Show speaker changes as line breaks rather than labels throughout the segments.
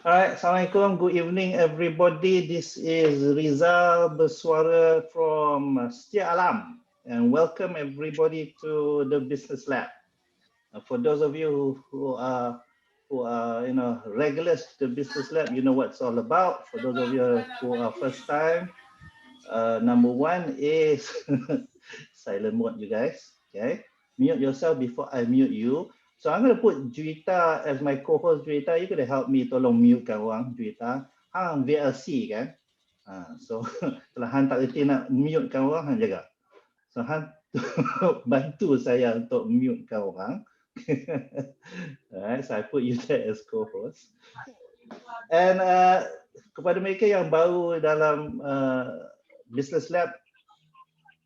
Alright, Assalamualaikum. Good evening, everybody. This is Rizal Bersuara from Setia Alam, and welcome everybody to the Business Lab. For those of you who are regulars to the Business Lab, you know what it's all about. For those of you who are first time, number one is silent mode, you guys. Okay, mute yourself before I mute you. So I'm going to put Juwita as my co-host. Juwita, you could help me tolong mute kan orang, Juwita. Hang VLC kan. So kalau hang tak reti nak mute kan orang, hang jaga. So hang bantu saya untuk mute kan orang. Alright, so I put you there as co-host. And kepada mereka yang baru dalam Business Lab,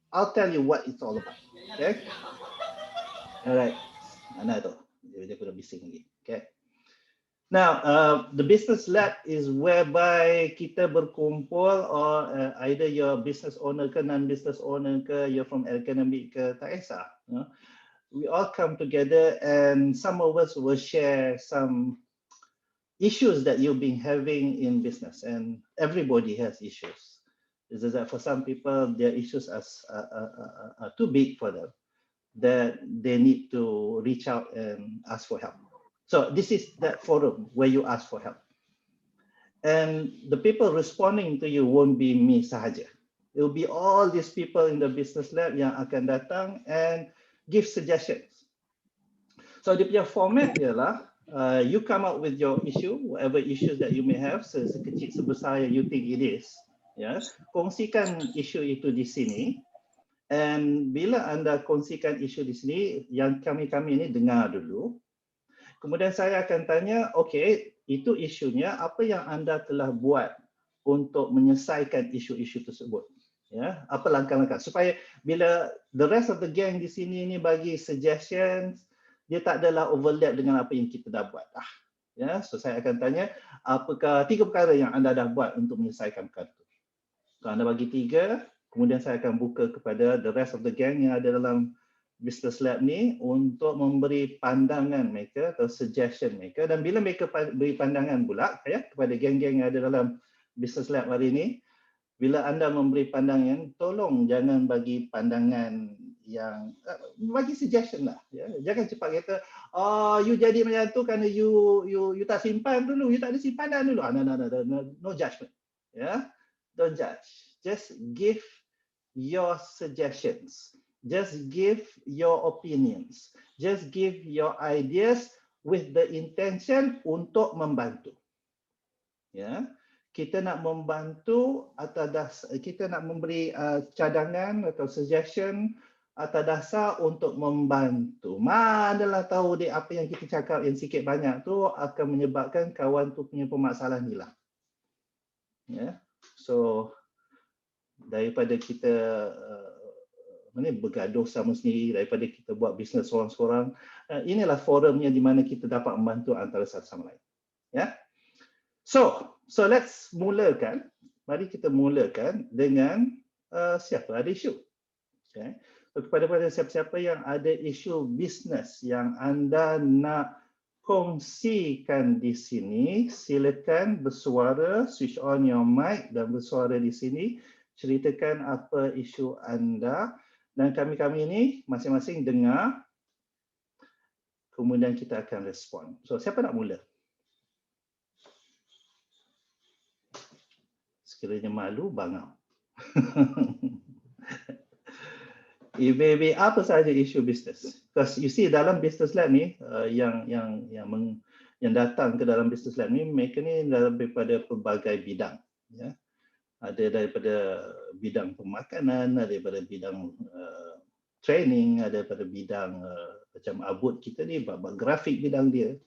I'll tell you what it's all about. Okay. Alright. Mana tu? Dia dah bising lagi. Okay. Now, the Business Lab is whereby kita berkumpul, or either you're business owner ke non-business owner ke, you're from academic ke, tak kisah. We all come together and some of us will share some issues that you've been having in business, and everybody has issues. It's just that for some people, their issues are too big for them, that they need to reach out and ask for help. So this is that forum where you ask for help. And the people responding to you won't be me sahaja. It will be all these people in the Business Lab yang akan datang and give suggestions. So the format ialah, you come up with your issue, whatever issues that you may have, sekecil sebesar yang you think it is. Ya, kongsikan isu itu di sini. And bila anda kongsikan isu di sini, yang kami ini dengar dulu. Kemudian saya akan tanya, okay, itu isunya, apa yang anda telah buat untuk menyelesaikan isu-isu tersebut? Ya, apa langkah-langkah supaya bila the rest of the gang di sini ni bagi suggestions, dia tak adalah overlap dengan apa yang kita dah buat. Ya, so saya akan tanya, apakah 3 perkara yang anda dah buat untuk menyelesaikan perkara itu? So anda bagi 3. Kemudian saya akan buka kepada the rest of the gang yang ada dalam Business Lab ni untuk memberi pandangan mereka atau suggestion mereka. Dan bila mereka beri pandangan pula ya, kepada geng-geng yang ada dalam Business Lab hari ini, bila anda memberi pandangan, tolong jangan bagi pandangan yang bagi suggestion lah. Ya. Jangan cepat kata, oh you jadi macam tu kerana you tak simpan dulu, you tak ada simpanan dulu. No judgment. Ya. Don't judge. Just give your suggestions. Just give your opinions. Just give your ideas with the intention untuk membantu. Ya, kita nak membantu atas kita nak memberi cadangan atau suggestion atas dasar untuk membantu. Manalah tahu dia apa yang kita cakap yang sikit banyak tu akan menyebabkan kawan tu punya permasalahan hilang. Ya, so daripada kita bergaduh sama sendiri, daripada kita buat bisnes seorang-seorang, inilah forumnya di mana kita dapat membantu antara satu sama lain. Ya. So let's mulakan. Mari kita mulakan dengan siapa ada isu. Okay. So, kepada siapa-siapa yang ada isu bisnes yang anda nak kongsikan di sini, silakan bersuara, switch on your mic dan bersuara di sini. Ceritakan apa isu anda dan kami ini masing-masing dengar, kemudian kita akan respon. So siapa nak mula? Sekiranya malu, bangau. Ibu-ibu, apa sahaja isu bisnes? Because you see dalam Business Lab ni yang datang ke dalam Business Lab ni, mereka ni daripada pelbagai bidang. Ya. Ada daripada bidang pemakanan, ada daripada bidang training, ada daripada bidang macam Abud kita ni, grafik bidang dia.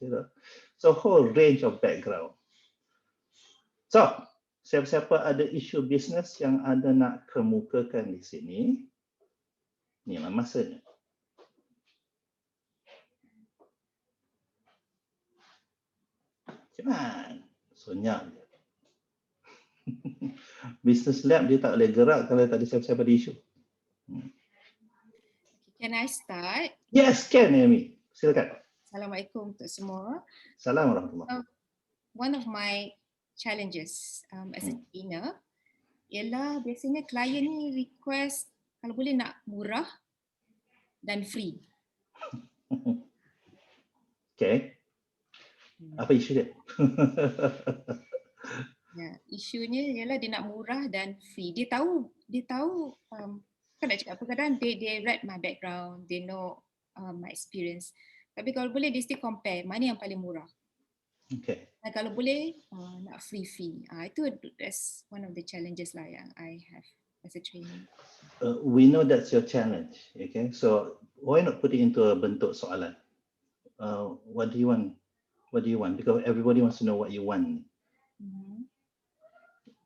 So whole range of background. So, siapa-siapa ada isu bisnes yang anda nak kemukakan di sini, inilah masanya. Jangan, sonyak. Business Lab dia tak boleh gerak kalau tak ada siapa-siapa ada isu.
Can I start?
Yes, can Amy. Silakan.
Assalamualaikum untuk semua.
Assalamualaikum warahmatullahi wabarakatuh.
one of my challenges as a trainer ialah biasanya klien ni request kalau boleh nak murah dan free.
Okay. Apa isu dia?
Ya, isunya ialah dia nak murah dan free. Dia tahu kan nak cakap apa, kadang they read my background, they know my experience. Tapi kalau boleh dia still compare mana yang paling murah.
Okay.
Dan kalau boleh nak free fee. That's one of the challenges lah yang I have as a trainer.
We know that's your challenge. Okay. So why not put it into a bentuk soalan? What do you want? What do you want? Because everybody wants to know what you want.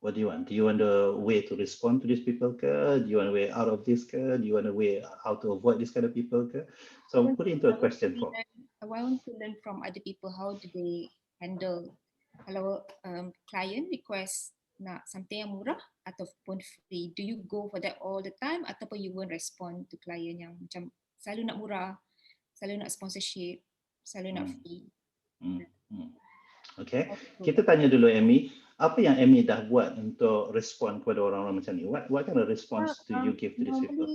What do you want? Do you want a way to respond to these people? Do you want a way out of this? Do you want a way how to avoid this kind of people? So put it into a question form.
I want to learn from other people how do they handle kalau client request nak something yang murah ataupun free. Do you go for that all the time ataupun you won't respond to client yang macam selalu nak murah, selalu nak sponsorship, selalu nak free.
Okay, kita tanya dulu Amy, apa yang Amy dah buat untuk respond kepada orang-orang macam ni? What kind of response do you give to these people?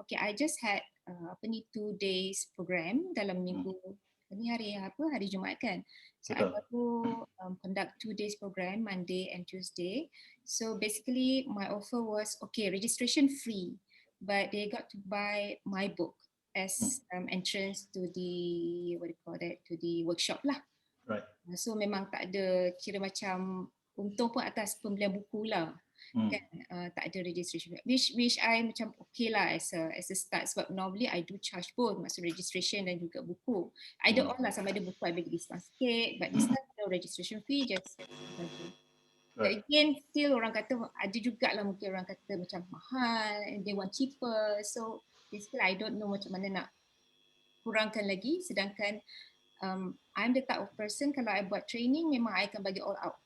Okay, I just had 2 days program dalam minggu. Ini hari Jumaat kan? So I baru conduct 2 days program, Monday and Tuesday. So basically my offer was okay, registration free, but they got to buy my book as entrance to the to the workshop lah.
Right.
So memang tak ada kira macam untung pun atas pembelian buku lah. Kan tak ada registration, which I macam okay lah as a start, sebab normally I do charge both, maksud registration dan juga buku. Either all lah, sama ada buku I bagi diskaun sikit, but this time no registration fee, just right. Again still orang kata ada jugalah mungkin orang kata macam mahal and they want cheaper, so basically I don't know macam mana nak kurangkan lagi, sedangkan I'm the type of person kalau I buat training memang I akan bagi all out.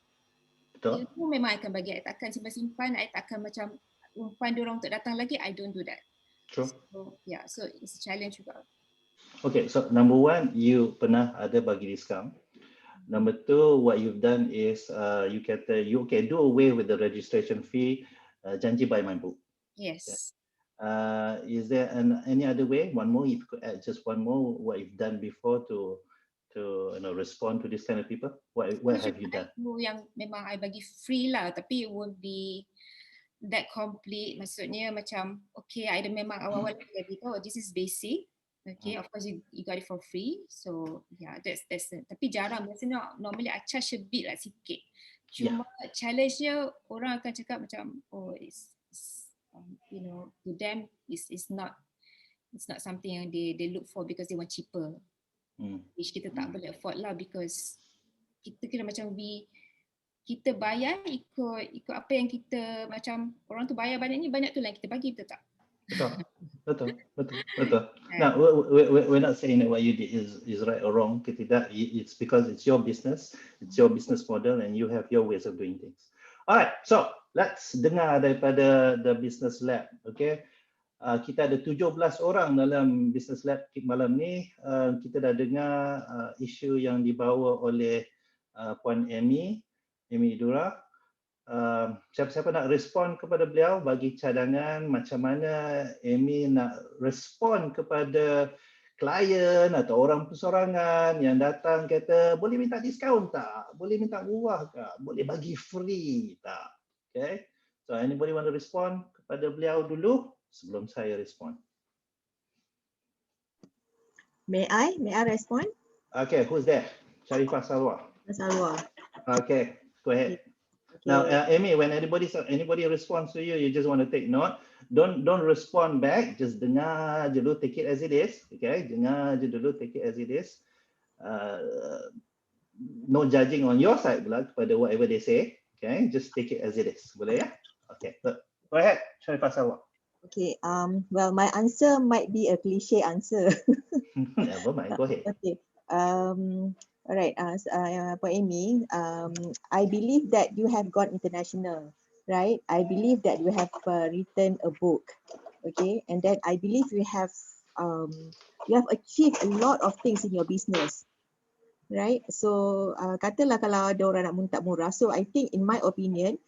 Ilmu memang I akan bagi, I takkan simpan-simpan, I takkan macam umpan diorang untuk datang lagi, I don't do that.
True.
So yeah, so it's a challenge juga.
Okay, so number one, you pernah ada bagi diskaun. Number two, what you've done is you can do away with the registration fee, janji buy my book.
Yes.
Is there any other way? One more, if you could add just one more, what you've done before to respond to this kind of people? What have you done?
Yang memang I bagi free lah, tapi it won't be that complete. Maksudnya macam okay, I memang awal-awal bagi tahu this is basic. Okay, of course you got it for free. So yeah, that's it. Tapi jarang, biasanya normally I charge a bit lah, sikit. Cuma challenge-nya orang akan cakap macam it's to them it's not something yang they look for because they want cheaper. Which kita tak boleh afford lah, because kita kira macam kita bayar ikut apa yang kita macam orang tu bayar banyak tu lah kita bagi, betul tak?
Betul. Now we're not saying that what you did is right or wrong. It's because it's your business model and you have your ways of doing things. Alright, so let's dengar daripada the business lab. Okay. Kita ada 17 orang dalam Business Lab malam ni. Kita dah dengar isu yang dibawa oleh Puan Amy Idura. Siapa-siapa nak respon kepada beliau, bagi cadangan macam mana Amy nak respon kepada klien atau orang persorangan yang datang kata boleh minta diskaun tak? Boleh minta murah tak? Boleh bagi free tak? Okay. So anybody want to respond kepada beliau dulu sebelum saya respond?
May I respond?
Okay, who's there? Sharifah Salwa. Okay, go ahead. Okay. Now, Amy, when anybody responds to you, you just want to take note. Don't respond back. Just dengar je dulu, take it as it is. Okay, dengar je dulu, take it as it is. No judging on your side pula kepada whatever they say. Okay, just take it as it is. Boleh ya? Okay, go ahead, Sharifah Salwa.
Okay, well, my answer might be a cliche answer.
Never mind, go ahead.
Okay, all right, for Amy, I believe that you have gone international, right? I believe that you have written a book, okay? And then I believe you have achieved a lot of things in your business. right? So katalah kalau ada orang nak minta murah, so I think in my opinion,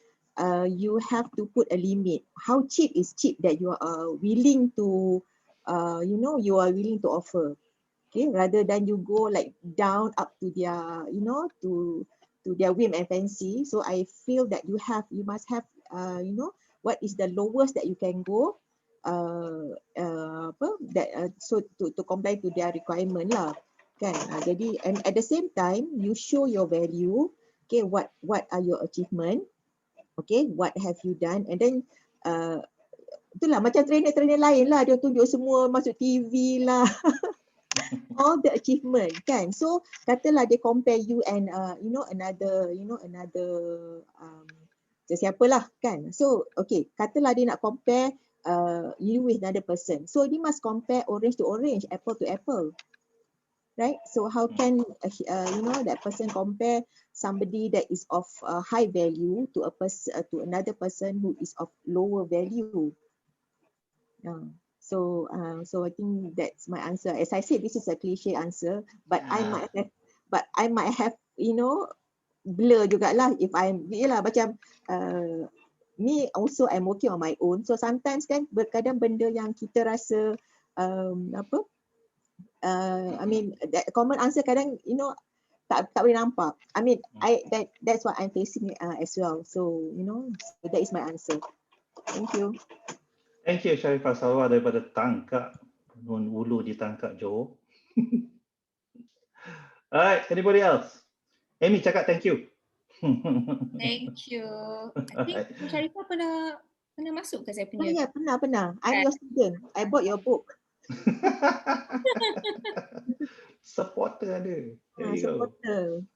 you have to put a limit. How cheap is cheap that you are willing to, you are willing to offer. Okay, rather than you go like down up to their, to their whim and fancy. So I feel that you must have, what is the lowest that you can go, so to comply to their requirement lah, kan. Jadi, and at the same time you show your value. Okay, what are your achievement? Okay, what have you done? And then itulah macam trainer lain lah, dia tunjuk semua masuk TV lah. All the achievement, kan. So katalah they compare you and another sesiapalah, kan. So okay, katalah dia nak compare you with another person, so they must compare orange to orange, apple to apple, right? So how can that person compare somebody that is of high value to a person, to another person who is of lower value? So I think that's my answer. As I said, this is a cliche answer, but I might have blur jugalah if I'm, macam me also I'm working on my own. So sometimes kan kadang benda yang kita rasa I mean that common answer kadang tak boleh nampak. I mean that's what I'm facing as well. So so that is my answer. Thank you.
Thank you Sharifah Salwa daripada Tangkak, Nun Ulu di Tangkak, Johor. Alright, anybody else? Amy cakap thank you.
Thank you. I think Sharifah pernah masuk ke saya punya?
Ya, pernah. I'm your student. I bought your book.
Supporter ada. There you
Supporter.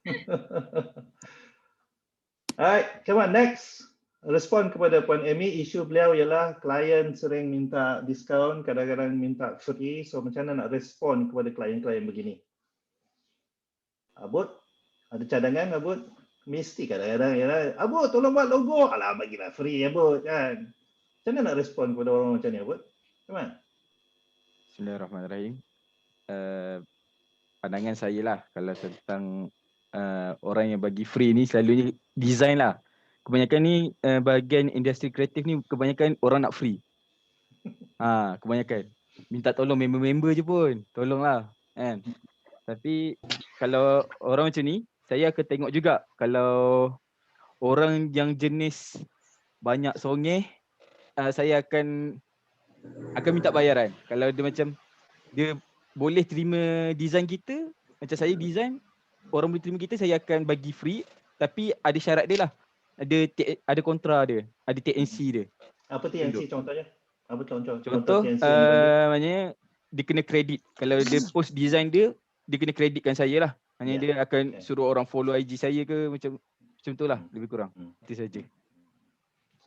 Alright, come on next. Respon kepada Puan Amy, isu beliau ialah klien sering minta diskaun, kadang-kadang minta free. So macam mana nak respon kepada klien-klien begini? Abud, ada cadangan Abud? Mesti kadang-kadang Abud tolong buat logo. Alah bagilah free Abud kan. Macam mana nak respon kepada orang macam ni Abud? Come on.
Bismillahirrahmanirrahim. Pandangan saya lah kalau tentang orang yang bagi free ni selalunya design lah. Kebanyakan ni bahagian industri kreatif ni kebanyakan orang nak free. Kebanyakan minta tolong member-member je pun, tolonglah kan. Tapi kalau orang macam ni, saya akan tengok juga. Kalau orang yang jenis banyak songeh, saya akan minta bayaran. Kalau dia macam dia boleh terima design kita, macam saya design, orang boleh terima kita, saya akan bagi free. Tapi ada syarat dia lah. Ada kontra dia, ada TNC dia.
Apa TNC contohnya? Apa contoh
TNC maknanya dia kena kredit. Kalau dia post design dia kena kreditkan saya lah. Maknanya dia akan suruh orang follow IG saya ke macam tu lah, lebih kurang. Itu saja.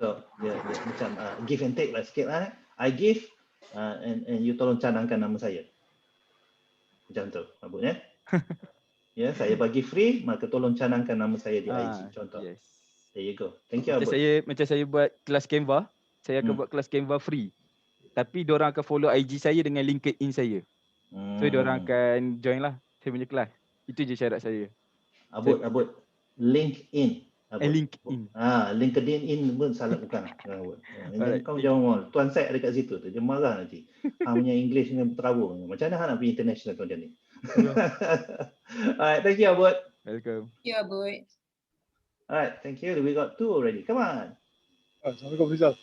So dia macam give and take lah sikit lah. I give and you tolong canangkan nama saya. Macam tu Abud ya. Ya, saya bagi free, maka tolong canangkan nama saya di IG contoh. Yes. There you go. Thank you Abud.
Macam saya buat kelas Canva, saya akan buat kelas Canva free. Tapi diorang akan follow IG saya dengan LinkedIn saya. So diorang akan join lah saya punya kelas. Itu je syarat saya.
Abud LinkedIn.
LinkedIn.
LinkedIn in pun salah bukan. Kau jangan ngomong. Tuan Syed ada kat situ tu. Dia marah nanti. Punya English dengan terabur. Macam mana nak pergi international kau macam ni? Alright, thank you Abud.
Welcome.
Thank you Abud.
Alright, thank you. We got 2 already. Come on.
Assalamualaikum Rizal.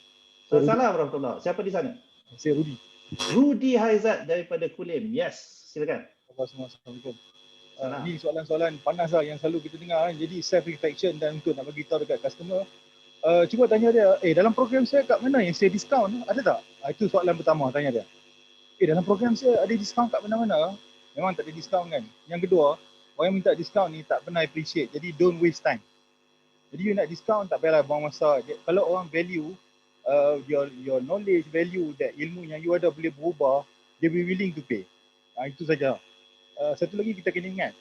Assalamualaikum warahmatullahi. Siapa di sana?
Saya Rudi.
Rudi Haizat daripada Kulim. Yes, silakan.
Assalamualaikum. Ini soalan-soalan panas lah yang selalu kita dengar. Jadi self-reflection dan untuk nak bagi tahu dekat customer. Cuba tanya dia, dalam program saya kat mana yang saya diskaun? Ada tak? Itu soalan pertama tanya dia. Dalam program saya ada diskaun kat mana-mana? Memang tak ada diskaun kan? Yang kedua, orang yang minta diskaun ni tak pernah appreciate. Jadi don't waste time. Jadi you nak diskaun tak payahlah buang masa. Kalau orang value your knowledge, value that ilmu yang you ada boleh berubah, they be willing to pay. Itu saja. Satu lagi kita kena ingat,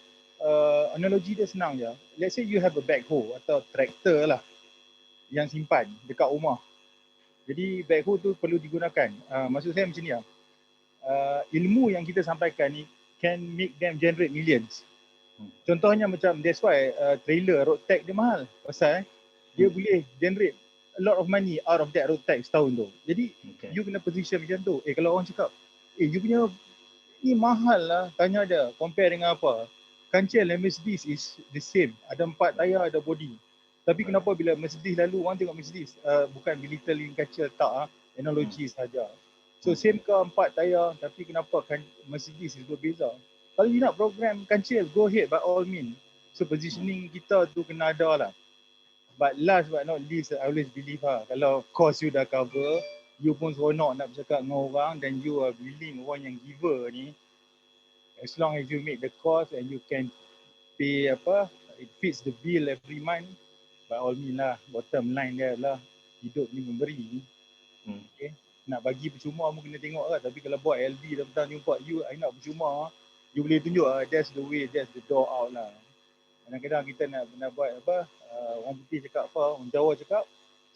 analogi dia senang je. Let's say you have a backhoe atau traktor lah yang simpan dekat rumah. Jadi backhoe tu perlu digunakan. Maksud saya macam ni lah. Ilmu yang kita sampaikan ni can make them generate millions. Contohnya macam that's why trailer road tag dia mahal. Pasal dia boleh generate a lot of money out of that road tag setahun tu. Jadi you kena position macam tu. Kalau orang cakap, you punya ni mahal lah, tanya dia compare dengan apa. Kancil dan Mercedes is the same. Ada 4 tayar, ada body. Tapi kenapa bila Mercedes lalu orang tengok Mercedes, bukan belittling Kancil, tak, analogi sahaja. So same car 4 tayar, tapi kenapa Mercedes is berbeza. Kalau you nak program Kancil, go ahead by all means. So positioning kita tu kena ada lah. But last but not least, I always believe kalau cost you dah cover, you pun seronok nak bercakap dengan orang dan you are willing, orang yang giver ni, as long as you make the cost and you can pay it fits the bill every month, by all means lah. Bottom line dia adalah hidup ni memberi. Okay. Nak bagi percuma pun kena tengok lah. Tapi kalau buat LB tentang jumpa you, I nak percuma, you boleh tunjuk that's the way, that's the door out lah. Kadang-kadang kita nak buat orang putih cakap apa, orang Jawa cakap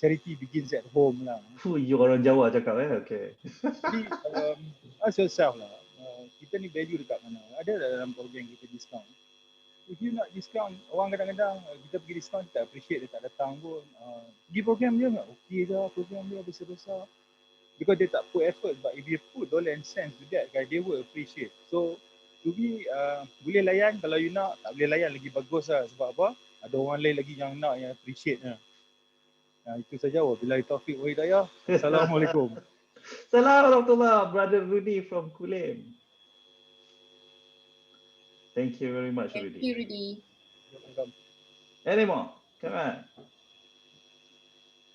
charity begins at home lah.
You orang Jawa cakap okay.
Jadi ask yourself lah, kita ni value dekat mana? Ada dalam program kita discount. If you nak discount, orang kadang-kadang kita pergi discount, kita appreciate dia tak datang pun. Pergi program dia enggak? Okey je program dia besar-besar. Because dia tak put effort, but if you put dollar and cents to that, they will appreciate. So to be boleh layan, kalau you nak, tak boleh layan lagi bagus lah. Sebab apa? Ada orang lain lagi yang nak, yang appreciate lah. Itu saja. Wabillahi taufiq wa hidayah. Assalamualaikum.
Assalamualaikum Brother Rudy from Kulim. Thank you very much, Rudy.
Thank you, Rudy.
Any more? Come on.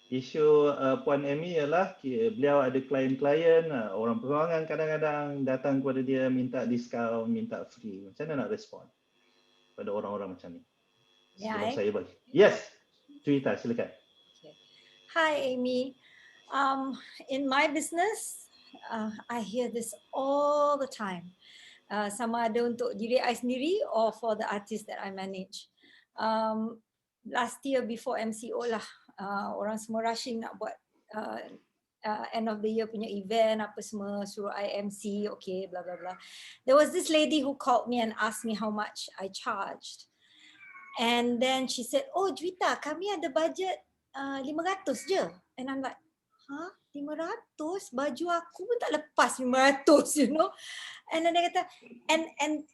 Isu Puan Amy ialah beliau ada klien-klien, orang perorangan kadang-kadang datang kepada dia minta diskaun, minta free. Macam mana nak respon pada orang-orang macam ni? Sebelum saya bagi. Yes, cerita silakan.
Okay. Hi Amy. In my business, I hear this all the time. Sama ada untuk diri I sendiri or for the artist that I manage. Last year before MCO lah, orang semua rushing nak buat end of the year punya event, apa semua, suruh I MC, okay, blah blah blah. There was this lady who called me and asked me how much I charged. And then she said, oh Juwita, kami ada budget 500 je. And I'm like, huh? 500? Baju aku pun tak lepas 500, you know. And then dia kata,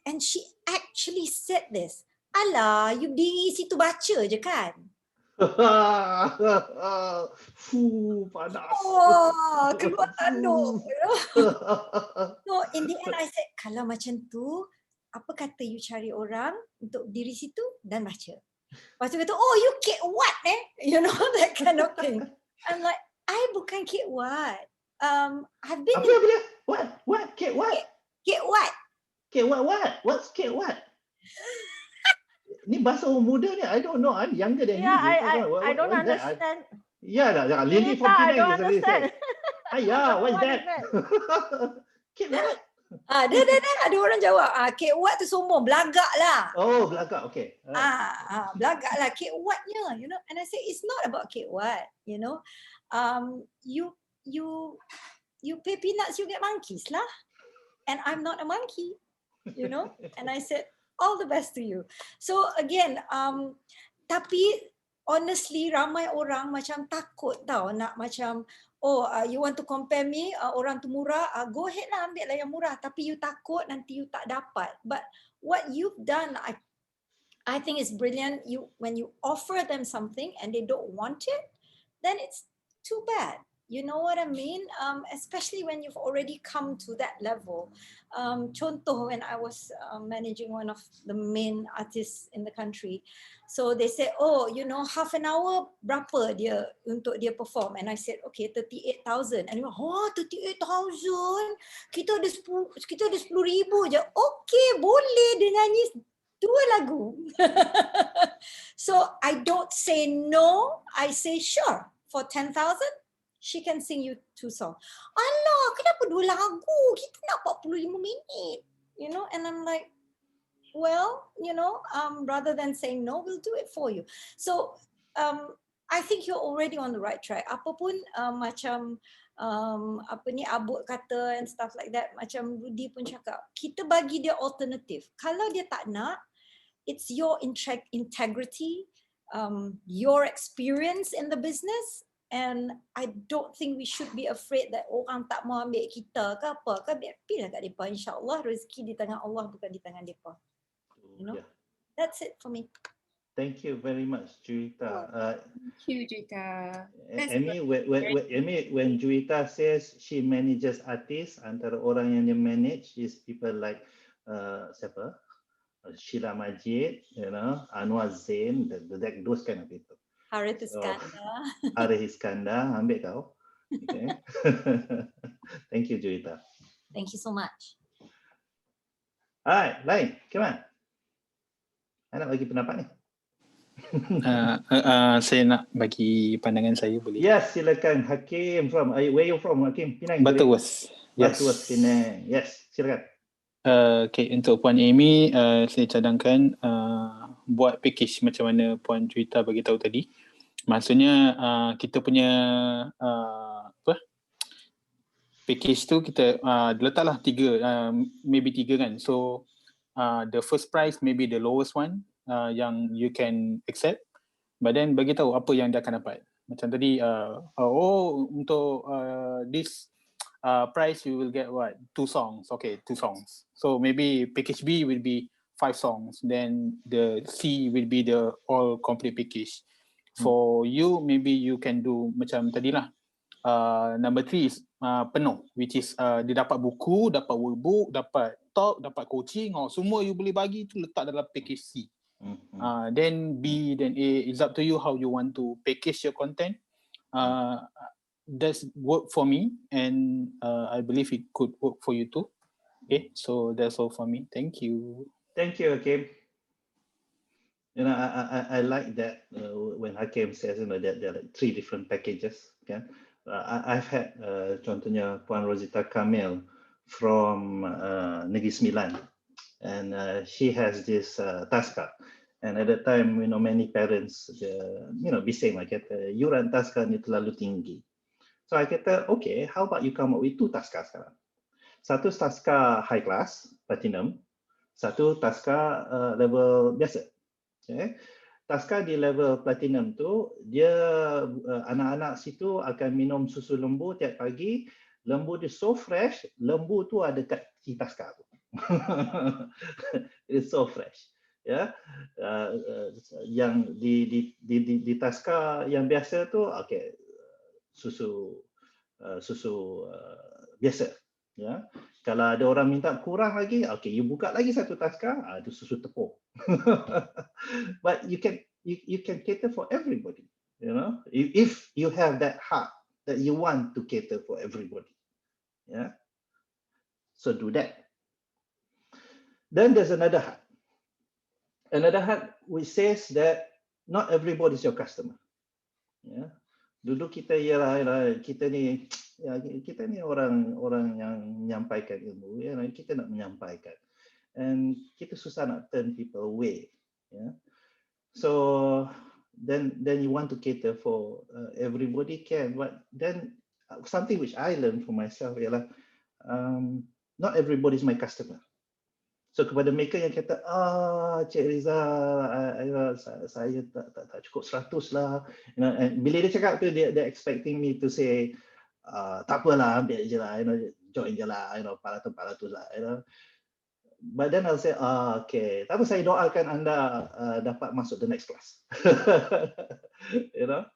and she actually said this, alah, you diri situ baca je kan?
Panas.
Oh, keluar tanduk. You know? So in the end I said, kalau macam tu, apa kata you cari orang untuk diri situ dan baca. Lepas tu kata, oh you Kate Watt you know, that kind of thing. I'm like, I bukan Kate Watt. I've been
What? Kate Watt?
Kate Watt.
Kate Watt what? What's Kate Watt? Ni bahasa orang muda ni, I don't know. I'm younger than you.
I don't understand.
Jangan Lily from Penang.
I don't understand.
What's that? Kate Watt?
Dia ada orang jawab, Kate Watt tu sombong, belagak lah.
Oh, belagak, okay.
Belagak lah Kate Watt-nya, you know. And I say, it's not about Kate Watt, you know. You pay peanuts, you get monkeys lah. And I'm not a monkey, you know. And I said, all the best to you. So again, tapi honestly ramai orang macam takut tau nak macam, you want to compare me, orang tu murah, go ahead lah, ambil lah yang murah. Tapi you takut nanti you tak dapat. But what you've done, I think is brilliant. When you offer them something and they don't want it, then it's too bad. You know what I mean? Especially when you've already come to that level. Contoh, when I was managing one of the main artists in the country. So they said, oh, you know, half an hour berapa dia untuk dia perform? And I said, okay, 38,000. And they went, oh, 38,000? Kita ada 10,000 je. Okay, boleh dia nyanyi 2 lagu. So I don't say no, I say sure. For 10,000, she can sing you 2 songs. Alah, kenapa 2 lagu? Kita nak 45 minit. You know, and I'm like, well, you know, rather than saying no, we'll do it for you. So, I think you're already on the right track. Apapun macam Abud kata and stuff like that, macam Rudy pun cakap, kita bagi dia alternatif. Kalau dia tak nak, it's your integrity, your experience in the business. And I don't think we should be afraid that orang tak mau ambil kita ke apa ke, biarlah kat mereka. InsyaAllah rezeki di tangan Allah, bukan di tangan mereka. You know, that's it for me.
Thank you very much, Juwita.
Thank you, Juwita.
Amy, when Juwita says she manages artists, antara orang yang dia manage is people like siapa? Sheila Majid, you know, Anwar Zain, those kind of people.
Harith Iskandar.
Harith Iskandar, ambil kau. Okay. Thank you, Juwita.
Thank you so much.
Alright, lain, come on. Saya nak bagi pendapat ni.
Saya nak bagi pandangan saya, boleh?
Yes, silakan. Hakim from, where you from, Hakim? Penang.
Butterworth. Yes.
Butterworth, Penang. Yes, silakan.
Okay, untuk Puan Amy, saya cadangkan buat package macam mana Puan Juwita bagi tahu tadi. Maksudnya kita punya package tu kita letaklah maybe tiga kan. So the first price maybe the lowest one yang you can accept, but then bagi tahu apa yang dia akan dapat. Macam tadi untuk this price you will get what, 2 songs. Okay, 2 songs. So maybe package B will be 5 songs, then the C will be the all complete package. For you, maybe you can do macam tadilah. Number 3 is penuh, which is dia dapat buku, dapat workbook, dapat talk, dapat coaching, semua you boleh bagi tu letak dalam package C. Then B, then A, it's up to you how you want to package your content. That's work for me, and I believe it could work for you too. Okay, so that's all for me. Thank you.
Thank you, Hakim. You know, I like that when Hakim says, you know, that there are like 3 different packages. Okay, I've had contohnya Puan Rosita Kamil from Negeri Sembilan, and she has this taska. And at that time, you know, many parents, you know, bising lah, kata, yuran taska ni terlalu tinggi. So I kata, okay, how about you come up with 2 taska sekarang? Satu taska high class, platinum. Satu taska level biasa. Okay. Taska di level platinum tu, dia anak-anak situ akan minum susu lembu tiap pagi. Lembu dia so fresh, lembu tu ada kat si taska tu. It's so fresh. Ya, yang di taska yang biasa tu, okay, susu biasa. Ya, kalau ada orang minta kurang lagi, okay, you buka lagi satu taska, itu susu tepung. But you can cater for everybody, you know, if you have that heart that you want to cater for everybody. Yeah, so do that. Then there's another heart which says that not everybody is your customer. Yeah, dulu kita kita ni orang yang menyampaikan ilmu, ya, kita nak menyampaikan, and kita susah nak turn people away. Yeah, so then you want to cater for everybody can, but then something which I learned for myself ialah not everybody is my customer. So kepada mereka yang kata, Cik Riza, saya tak cukup 100 lah. You know, and bila dia cakap tu, dia expecting me to say, tak apalah, ambil je lah, you know, join je lah, you know, 400 lah, you know. But then I'll say, okay, tak apa, saya doakan anda dapat masuk the next class. You know,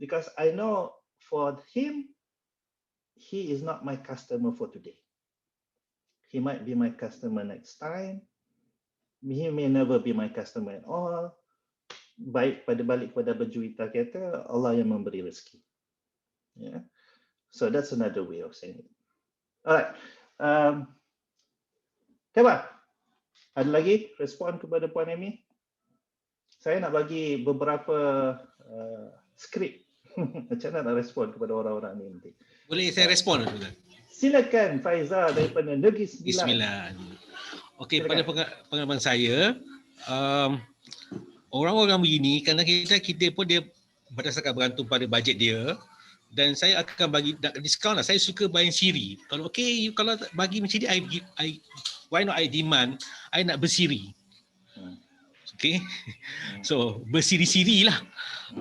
because I know for him, he is not my customer for today. He might be my customer next time. He may never be my customer at all. Baik balik kepada berjuita kata, Allah yang memberi rezeki. Yeah. So that's another way of saying it. Alright. Keba, ada lagi respon kepada Puan Amy? Saya nak bagi beberapa skrip. Macam mana nak respon kepada orang-orang ni nanti.
Boleh saya respon dulu?
Silakan Faizal daripada Negeri
Sembilan. Okey, pada pengalaman saya, orang-orang begini kerana kita pun dia berdasarkan bergantung pada bajet dia, dan saya akan bagi diskaun lah. Saya suka bayar siri. Kalau okey, kalau bagi siri, why not I demand, I nak bersiri. Okay. So bersiri-siri lah.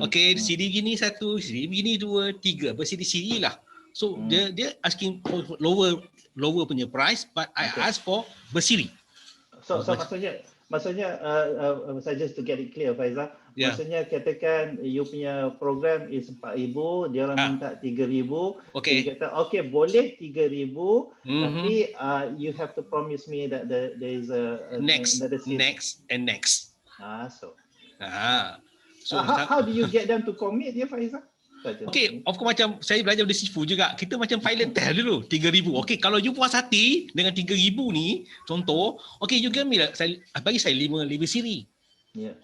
Okay, siri gini satu, siri begini dua, tiga, bersiri-siri lah. So dia asking for lower punya price, but I ask for bersiri.
So maksudnya just to get it clear, Faizal, maksudnya katakan you punya program is 4,000, dia orang minta 3,000,
okay.
Dia kata okay boleh 3,000, tapi you have to promise me that there is a
next. So
how do you get them to commit, ya Faizal?
Okay, of course macam saya belajar dari Sifu juga. Kita macam pilot test dulu, 3,000. Okay, kalau you puas hati dengan 3,000 ni, contoh, okay, you give me lah, bagi saya 5 siri.
Yeah.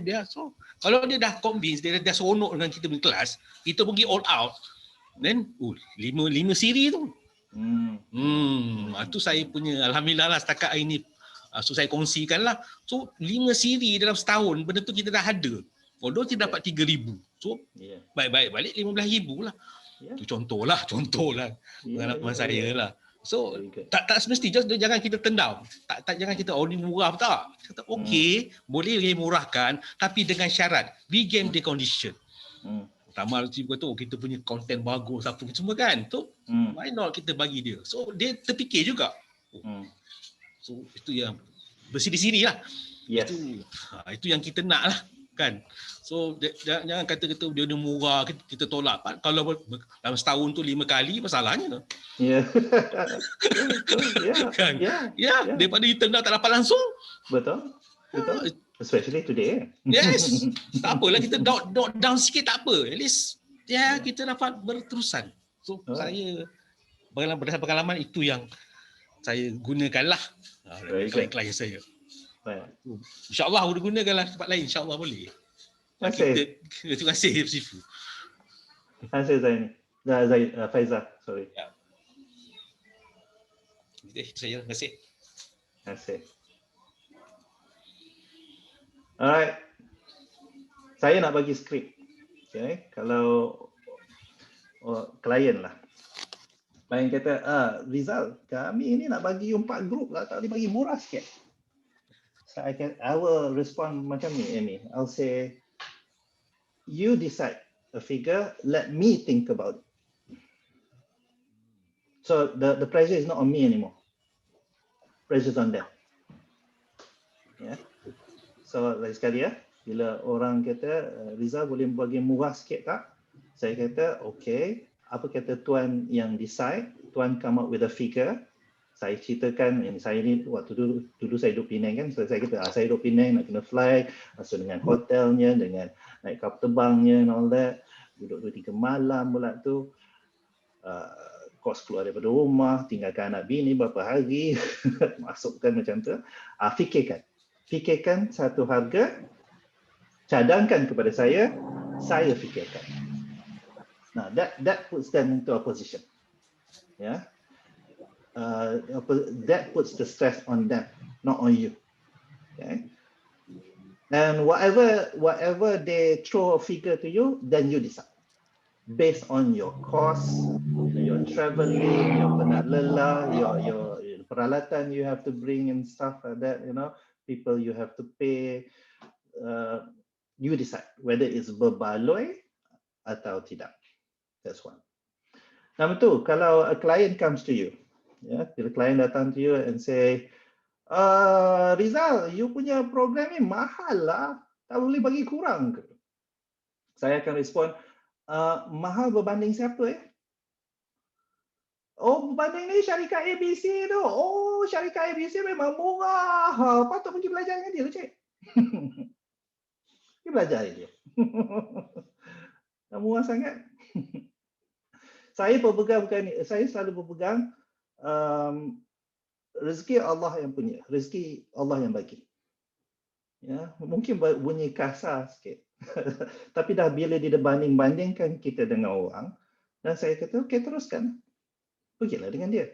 Dia. So, kalau dia dah convince, dia dah seronok dengan kita punya kelas, kita pergi all out, then 5 siri tu. Itu saya punya, alhamdulillah lah setakat hari ni, so saya kongsikan lah. So, 5 siri dalam setahun, benda tu kita dah ada. Although kita dapat 3,000. So, baik-baik balik 15,000 lah. Itu contoh lah pengalaman saya lah. So, tak semesti, jangan kita tendang. Jangan kita, ni murah tak? Kita okay, boleh murahkan, tapi dengan syarat, we game the condition. Pertama, kita punya konten bagus, apa semua kan. So, why not kita bagi dia? So, dia terfikir juga. So, itu yang bersiri-siri lah.
Yes.
Itu yang kita nak lah. Kan? So jangan kata dia murah kita tolak. Kalau dalam setahun tu 5 kali, masalahnya.
Ya.
Kan? Daripada you tendang tak dapat langsung.
Betul. Especially today.
Yes. Tak apalah, kita down sikit tak apa. At least kita dapat berterusan. So saya berdasarkan pengalaman itu yang saya gunakanlah klien-klien saya. InsyaAllah boleh gunakanlah tempat lain, insyaAllah boleh. Terima kasih Sifu.
Terima kasih Faizal, sorry.
Terima kasih.
Terima kasih. Alright. Saya nak bagi skrip. Okay. Kalau klien lah. Klien kata, Rizal, kami ini nak bagi 4 grup lah, tak boleh bagi murah sikit. So I will respond macam ni, Amy. I'll say, you decide a figure, let me think about it. So the pressure is not on me anymore. Pressure is on them. Yeah. So lagi sekali bila orang kata, Rizal boleh bagi murah sikit tak? Saya kata, okay. Apa kata tuan yang decide, tuan come up with a figure. Saya ceritakan, saya ni waktu dulu saya duduk Penang kan, so saya kata saya duduk Penang nak kena fly, so dengan hotelnya, dengan naik kapal terbangnya and all that, duduk 2-3 malam pula tu, kos keluar daripada rumah, tinggalkan anak bini berapa hari, masukkan macam tu, fikirkan satu harga, cadangkan kepada saya fikirkan. Now that puts them into a position. Yeah. That puts the stress on them, not on you. Okay. And whatever they throw a figure to you, then you decide based on your cost, your traveling, your penat lelah, your peralatan you have to bring and stuff like that. People you have to pay. You decide whether it's berbaloi atau tidak. That's one. Number two, kalau a client comes to you. Bila klien datang to you and say, Rizal, you punya program ni mahal lah, tak boleh bagi kurang ke? Saya akan respon, mahal berbanding siapa Oh, berbanding ni syarikat ABC tu. Oh, syarikat ABC memang murah. Patut pergi belajar dengan dia, cik. Pergi belajar dengan dia. Murah sangat. Saya selalu berpegang, rezeki Allah yang punya, rezeki Allah yang bagi. Ya, mungkin bunyi kasar sikit. Tapi dah bila dia banding-bandingkan kita dengan orang, dan saya kata, okey, teruskan. Pergilah dengan dia.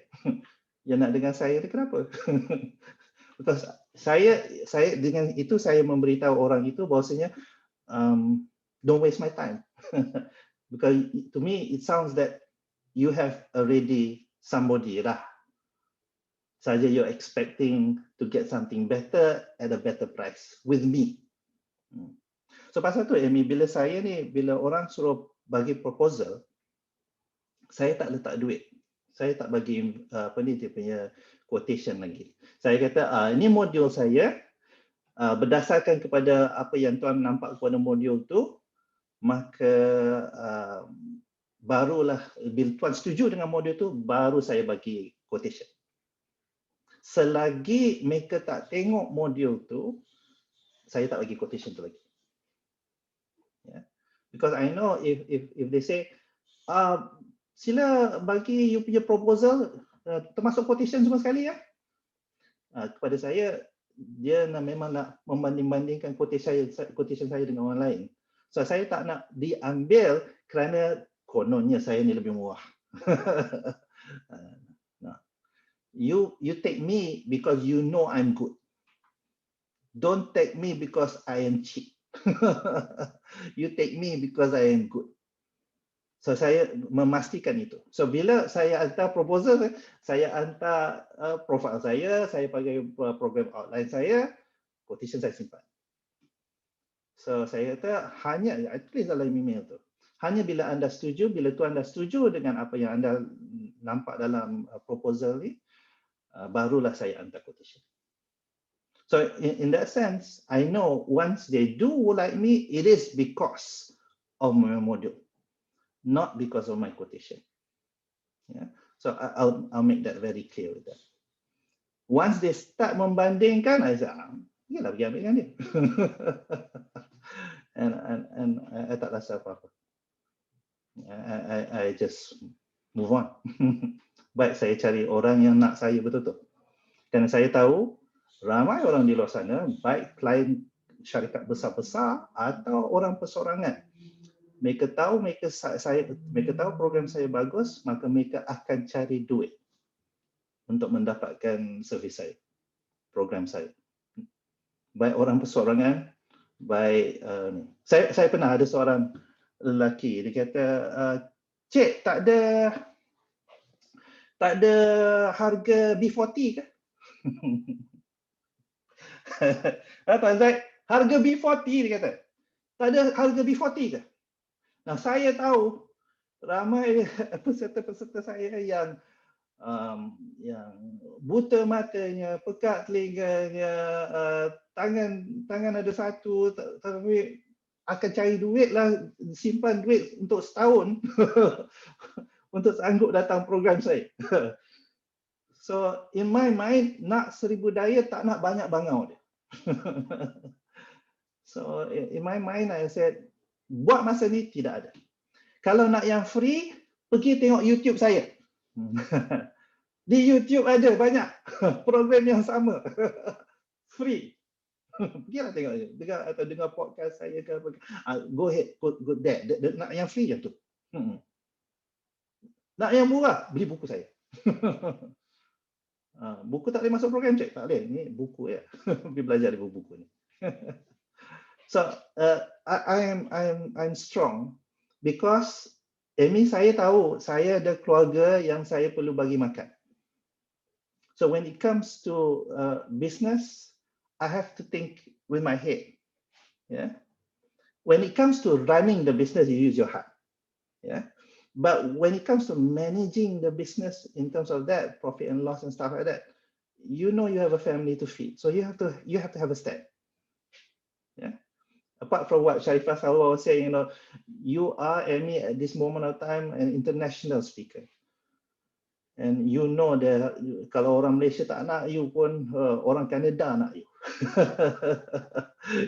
Yang nak dengan saya ni kenapa? Because saya dengan itu saya memberitahu orang itu bahawasanya don't waste my time. Because to me it sounds that you have already somebody lah. saja you're expecting to get something better at a better price with me. So pasal tu Amy, bila orang suruh bagi proposal, saya tak letak duit. Saya tak bagi dia punya quotation lagi. Saya kata ini modul saya, berdasarkan kepada apa yang tuan nampak pada modul tu, maka barulah bila tuan setuju dengan modul tu, baru saya bagi quotation. Selagi mereka tak tengok modul tu, saya tak bagi quotation tu lagi. Because I know if they say sila bagi you punya proposal termasuk quotation semua sekali ya, kepada saya dia memang nak membanding-bandingkan quotation saya dengan orang lain. So saya tak nak diambil kerana kononnya saya ni lebih murah. You take me because you know I'm good. Don't take me because I am cheap. You take me because I am good. So saya memastikan itu. So bila saya hantar proposal, saya hantar profile saya pakai program outline saya, quotation saya simpan. So saya kata hanya, I tulis dalam email tu, hanya bila anda setuju, bila tuan anda setuju dengan apa yang anda nampak dalam proposal ni, barulah saya hantar quotation. So in that sense, I know once they do like me, it is because of my module, not because of my quotation. Yeah. So I'll make that very clear with them. Once they start membandingkan, I say, yalah pergi ambil dengan dia. and I tak rasa apa-apa. I just move on. Baik, saya cari orang yang nak saya betul-betul. Kerana saya tahu ramai orang di luar sana, baik klien syarikat besar-besar atau orang persorangan. Mereka tahu mereka tahu program saya bagus, maka mereka akan cari duit untuk mendapatkan servis saya, program saya. Baik orang persorangan, baik saya pernah ada seorang lelaki, dia kata, "Cik, tak ada harga B40 ke?" Tuan Zaid, harga B40 dia kata. Tak ada harga B40 ke? Nah, saya tahu ramai peserta-peserta saya yang buta matanya, pekat telinganya, tangan ada satu, tapi akan cari duit lah, simpan duit untuk setahun untuk sanggup datang program saya. So in my mind, nak 1000 daya tak nak banyak bangau dia. So in my mind I said, buat masa ni tidak ada. Kalau nak yang free, pergi tengok YouTube saya. Di YouTube ada banyak program yang sama. Free. Pergilah tengok dengar atau dengar podcast saya ke apa. Go ahead, go there. Nak yang free je tu. Nak yang murah, beli buku saya. Buku tak boleh masuk program, cik? Tak boleh. Ni buku ya. Pergi belajar dari buku ni. So I'm strong because Amy, saya tahu saya ada keluarga yang saya perlu bagi makan. So when it comes to business, I have to think with my head. Yeah. When it comes to running the business, you use your heart. Yeah. But when it comes to managing the business in terms of that profit and loss and stuff like that, you know you have a family to feed, so you have to have a stand. Yeah. Apart from what Sharifah Salwa was saying, you are, Amy, at this moment of time an international speaker, and you know that kalau orang Malaysia tak nak you pun orang Canada nak you.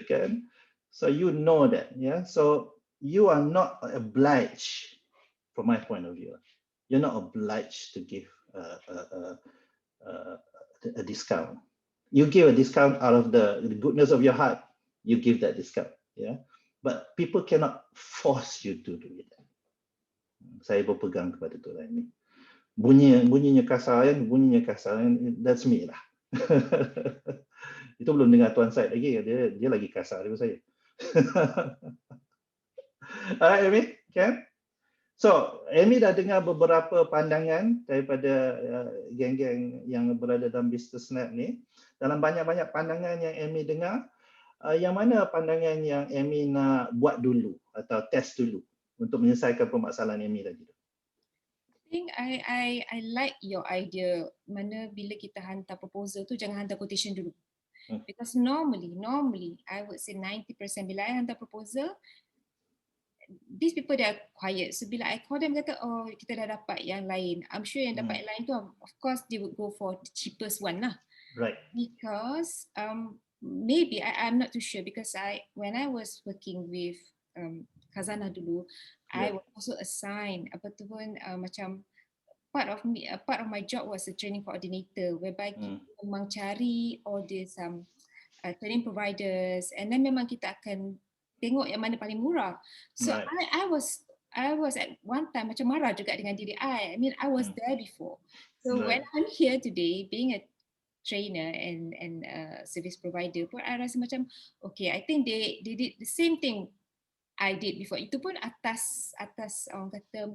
Kan? So you know that, yeah. So you are not obliged. From my point of view, you're not obliged to give a discount. You give a discount out of the goodness of your heart. You give that discount, yeah. But people cannot force you to do it. Saya berpegang kepada tu lah ini. Bunyinya kasar kan, that's me lah. Itu belum dengar Tuan Syed lagi, dia lagi kasar daripada saya. Alright, Amy, Ken? So, Amy dah dengar beberapa pandangan daripada geng-geng yang berada dalam Business Lab ni. Dalam banyak-banyak pandangan yang Amy dengar, yang mana pandangan yang Amy nak buat dulu atau test dulu untuk menyelesaikan permasalahan Amy tadi?
I think I like your idea mana bila kita hantar proposal tu jangan hantar quotation dulu. Because normally I would say 90% bila I hantar proposal, these people they are quiet. So bila I call them kata, oh kita dah dapat yang lain. I'm sure yang dapat yang lain tu of course they would go for the cheapest one lah.
Right.
Because maybe I'm not too sure because when I was working with Khazanah dulu, I was also assigned apa tu pun macam part of my job was a training coordinator whereby kita memang cari all these training providers and then memang kita akan tengok yang mana paling murah. So I was at one time macam marah juga dengan diri I. I mean I was there before. So when I'm here today being a trainer and service provider pun I rasa macam okay, I think they did the same thing I did before. Itu pun atas orang kata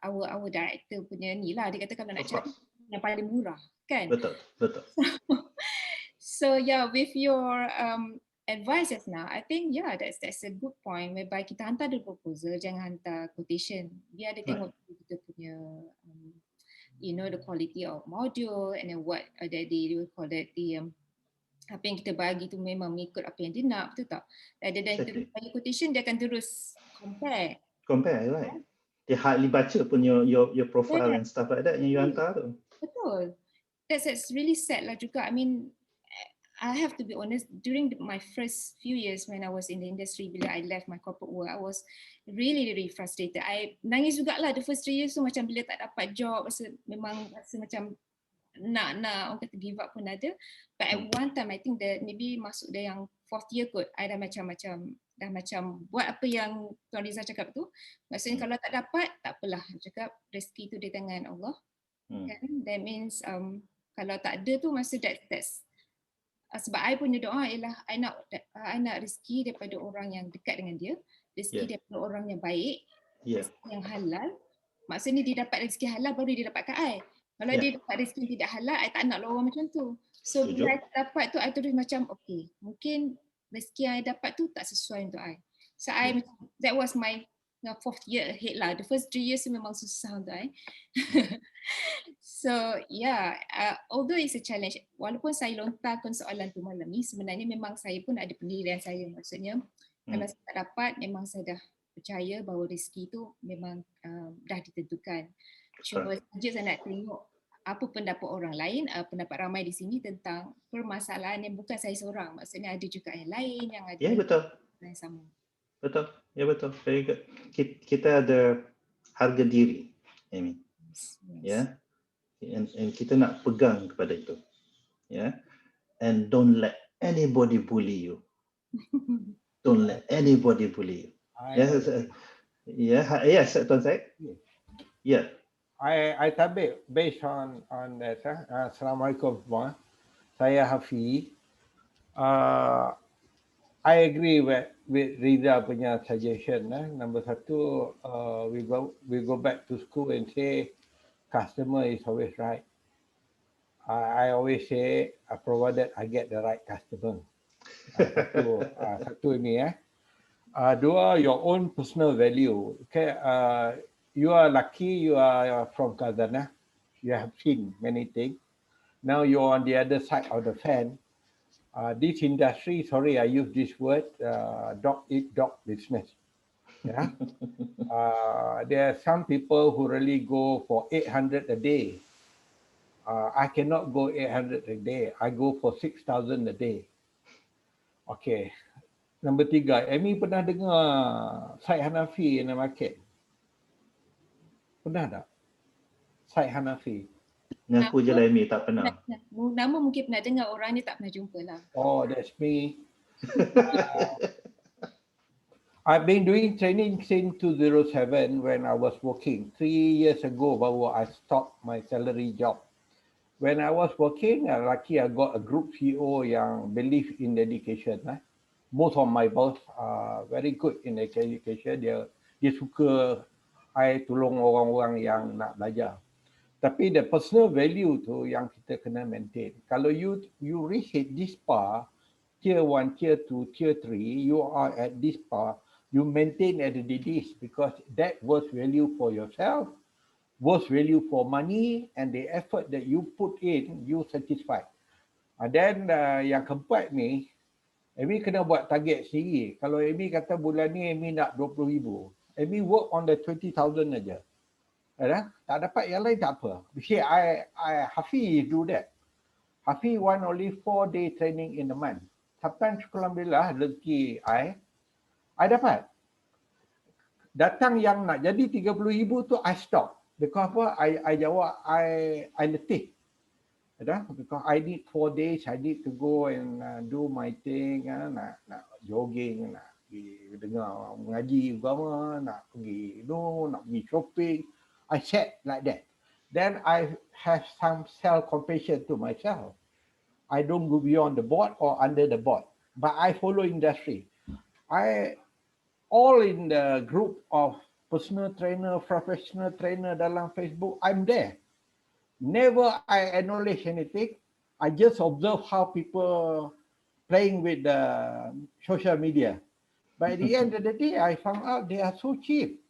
our director punya ni lah, dia kata kalau nak cari yang paling murah kan.
Betul.
So yeah, with your advice just now, I think that's a good point whereby kita hantar the proposal, jangan hantar quotation. Biar dia tengok kita punya the quality of module and then what they will call that apa yang kita bagi tu memang mengikut apa yang dia nak, betul tak? Dan terus bagi quotation dia akan terus compare,
right? Dia hardly baca pun your profile and stuff like that yang you hantar tu.
Betul. That's really sad lah juga. I mean, I have to be honest, during my first few years when I was in the industry, bila I left my corporate work, I was really frustrated. I nangis jugalah the first 3 years tu macam bila tak dapat job, memang rasa macam nak orang kata give up pun ada. But at one time I think that maybe masuk dia yang 4th year kot, I dah macam buat apa yang Tuan Rizal cakap tu. Maksudnya kalau tak dapat, tak apalah. Cakap rezeki tu di tangan Allah. Kan? That means kalau tak ada tu masa that's sebab I punya doa ialah I nak rezeki daripada orang yang dekat dengan dia, rezeki daripada orang yang baik, rezeki yang halal. Maksudnya dia dapat rezeki halal baru dia dapat kat I. Kalau dia dapat rezeki yang tidak halal, I tak nak lah orang macam tu. So bila I dapat tu, I terus macam okay, mungkin rezeki yang I dapat tu tak sesuai untuk I. So that was my 4th year ahead lah. The first 3 years memang susah untuk I. So although it's a challenge, walaupun saya lontarkan soalan tu malam ni, sebenarnya memang saya pun ada pendirian saya. Maksudnya kalau saya tak dapat, memang saya dah percaya bahawa rezeki tu memang dah ditentukan. Cuma saja saya nak tengok apa pendapat orang lain, pendapat ramai di sini tentang permasalahan yang bukan saya seorang. Maksudnya ada juga yang lain yang ada
betul.
yang sama.
Betul. Betul. Very good. Kita ada harga diri, Amy. And kita nak pegang kepada itu. And don't let anybody bully you. Don't let anybody bully you. Yes, Tuan Syed.
I tabik based on that. Assalamualaikum semua. Saya Hafiz. I agree with Riza punya suggestion. Number satu, we go back to school and say customer is always right. I always say provided I get the right customer. Satu ini dua, your own personal value. Okay, you are lucky you are from Khazanah. You have seen many things. Now you're on the other side of the fence. This industry, sorry, I use this word, dog eat dog business. There are some people who really go for 800 a day. I cannot go 800 a day. I go for 6,000 a day. Okay. Number 3, Amy pernah dengar Syed Hanafi in the market? Pernah tak? Syed Hanafi.
Ngaku je lah Amy, tak pernah.
Nama mungkin pernah dengar, orang ni tak pernah jumpa lah.
Oh, that's me. I've been doing training since 2007 when I was working. 3 years ago baru I stopped my salary job. When I was working, lucky I got a group CEO yang believe in education. Most of my boss are very good in education. Dia suka I tolong orang-orang yang nak belajar. Tapi the personal value tu yang kita kena maintain. Kalau you reach this par, tier 1, tier 2, tier 3, you are at this par, you maintain at this because that worth value for yourself, worth value for money, and the effort that you put in, you satisfied. And then yang keempat ni, Amy kena buat target sendiri. Kalau Amy kata bulan ni Amy nak 20,000, Amy work on the 20,000 aja. Tak dapat yang lain tak apa. See, Hafiz do that. Hafiz want only 4-day training in a month. Sometimes alhamdulillah rezeki I dapat. Datang yang nak jadi 30,000 tu I stop. Because apa? I jawab I letih. Because I need 4 days, I need to go and do my thing, nak jogging, nak pergi dengar mengaji agama, nak pergi nak pergi shopping. I set like that. Then I have some self-compassion to myself. I don't go beyond the board or under the board, but I follow industry. All in the group of personal trainer, professional trainer dalam Facebook, I'm there. Never I acknowledge anything. I just observe how people playing with the social media. By the end of the day, I found out they are so cheap.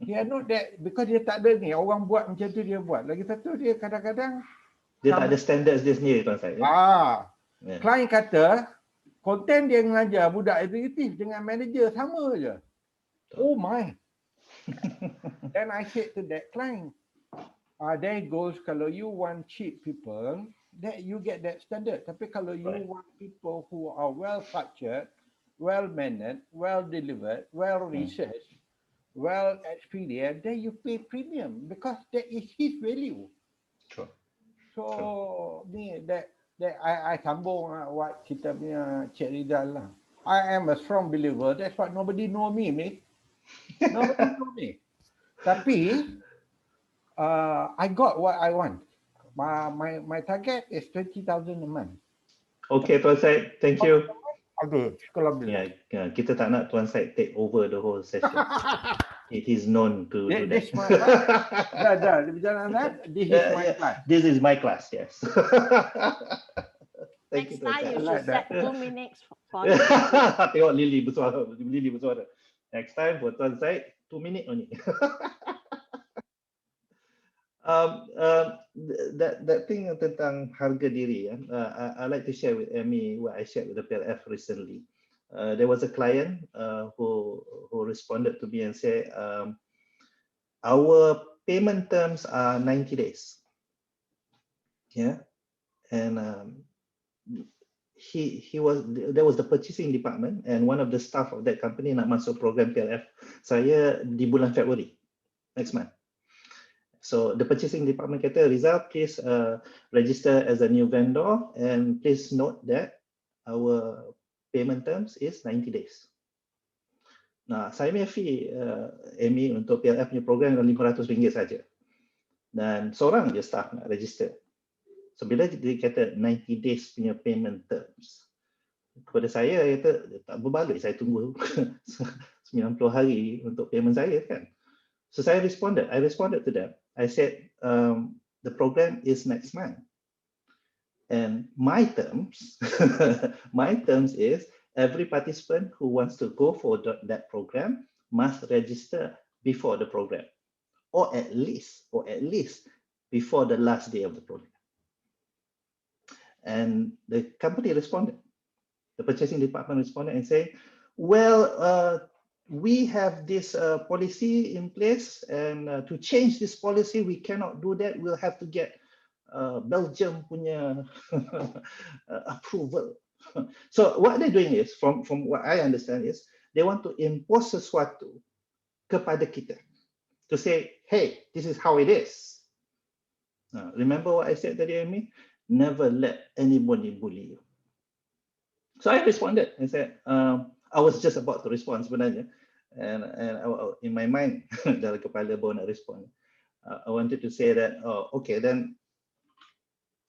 They are not that, because dia tak ada ni, orang buat macam tu dia buat. Lagi satu dia kadang-kadang
dia tak ada standards dia sendiri tuan saya.
Klien kata konten dia mengajar budak eksekutif dengan manager sama je. Oh my. Then I said to that client, there goes, kalau you want cheap people, that you get that standard. Tapi kalau you want people who are well structured, well mannered, well delivered, well researched, well experienced, then you pay premium because that is his value.
Sure.
So ni that I sambung what kita punya Cik Rizal lah. I am a strong believer. That's why nobody know me, mate. Nobody know me. Tapi I got what I want. My target is 20,000 a month.
Okay, Tuan Syed, thank you.
Okay,
yeah, kita tak nak Tuan Syed take over the whole session. He's known to do that.
This is my class.
This is my class, yes.
Next time you should set 2 minutes for
Tengok Lily bersuara. Next time for Tuan Syed, 2 minutes only. That thing tentang harga diri, I like to share with Amy what I shared with the PLF recently. There was a client who responded to me and said, our payment terms are 90 days. Yeah, and there was the purchasing department, and one of the staff of that company nak masuk program PLF saya di bulan February next month. So the purchasing department kata, Rizal, please register as a new vendor, and please note that our payment terms is 90 days. Nah, saya punya fee Amy untuk PLF punya program RM500 saja. Dan seorang je staff nak register. So bila dia kata 90 days punya payment terms, kepada saya kata tak berbalik, saya tunggu 90 hari untuk payment saya kan. So I responded to them. I said the program is next month. And my terms is every participant who wants to go for that program must register before the program, or at least before the last day of the program. And the company responded. The purchasing department responded and said, well, we have this policy in place, and to change this policy, we cannot do that. We'll have to get Belgium punya approval. So what they're doing is, from what I understand is, they want to impose sesuatu kepada kita, to say, hey, this is how it is. Remember what I said tadi, Amy? Never let anybody bully you. So I responded and said, I was just about to respond sebenarnya, and in my mind, dalam kepala baru nak respond. I wanted to say that, okay, then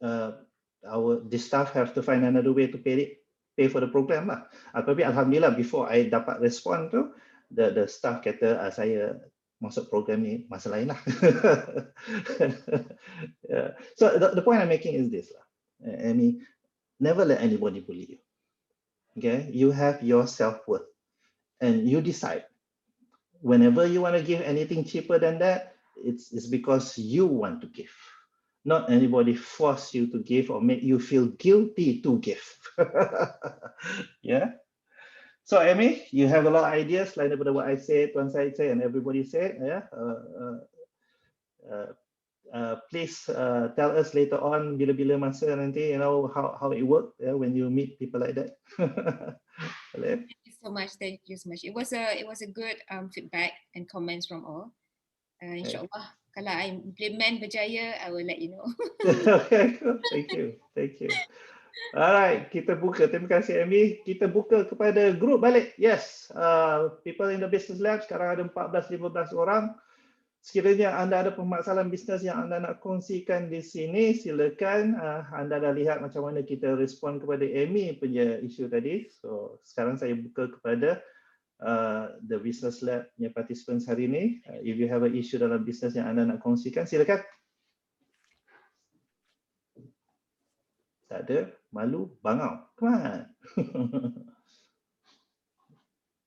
the staff have to find another way to pay for the program lah. Tapi alhamdulillah, before I dapat respond tu, the staff kata, saya masuk program ni masa lain lah. Yeah. So the point I'm making is this lah. I mean, never let anybody bully you. Okay, you have your self-worth and you decide. Whenever you want to give anything cheaper than that, it's because you want to give. Not anybody force you to give or make you feel guilty to give. Yeah. So Amy, you have a lot of ideas like what I said, Tuan Syed said, and everybody said. Yeah. Please tell us later on bila-bila masa nanti, you know, how it worked, yeah, when you meet people like that.
Thank you so much. Thank you so much. It was a good feedback and comments from all. InsyaAllah, kalau I implement berjaya, I will let you know.
Okay, thank you. Alright, kita buka. Terima kasih Amy. Kita buka kepada grup balik. Yes, people in the business lab sekarang ada 14-15 orang. Sekiranya anda ada permasalahan bisnes yang anda nak kongsikan di sini, silakan. Anda dah lihat macam mana kita respon kepada Amy punya isu tadi. So sekarang saya buka kepada the business lab punya participants hari ini. If you have an issue dalam bisnes yang anda nak kongsikan, silakan. Tak ada, malu, bangau. Come on.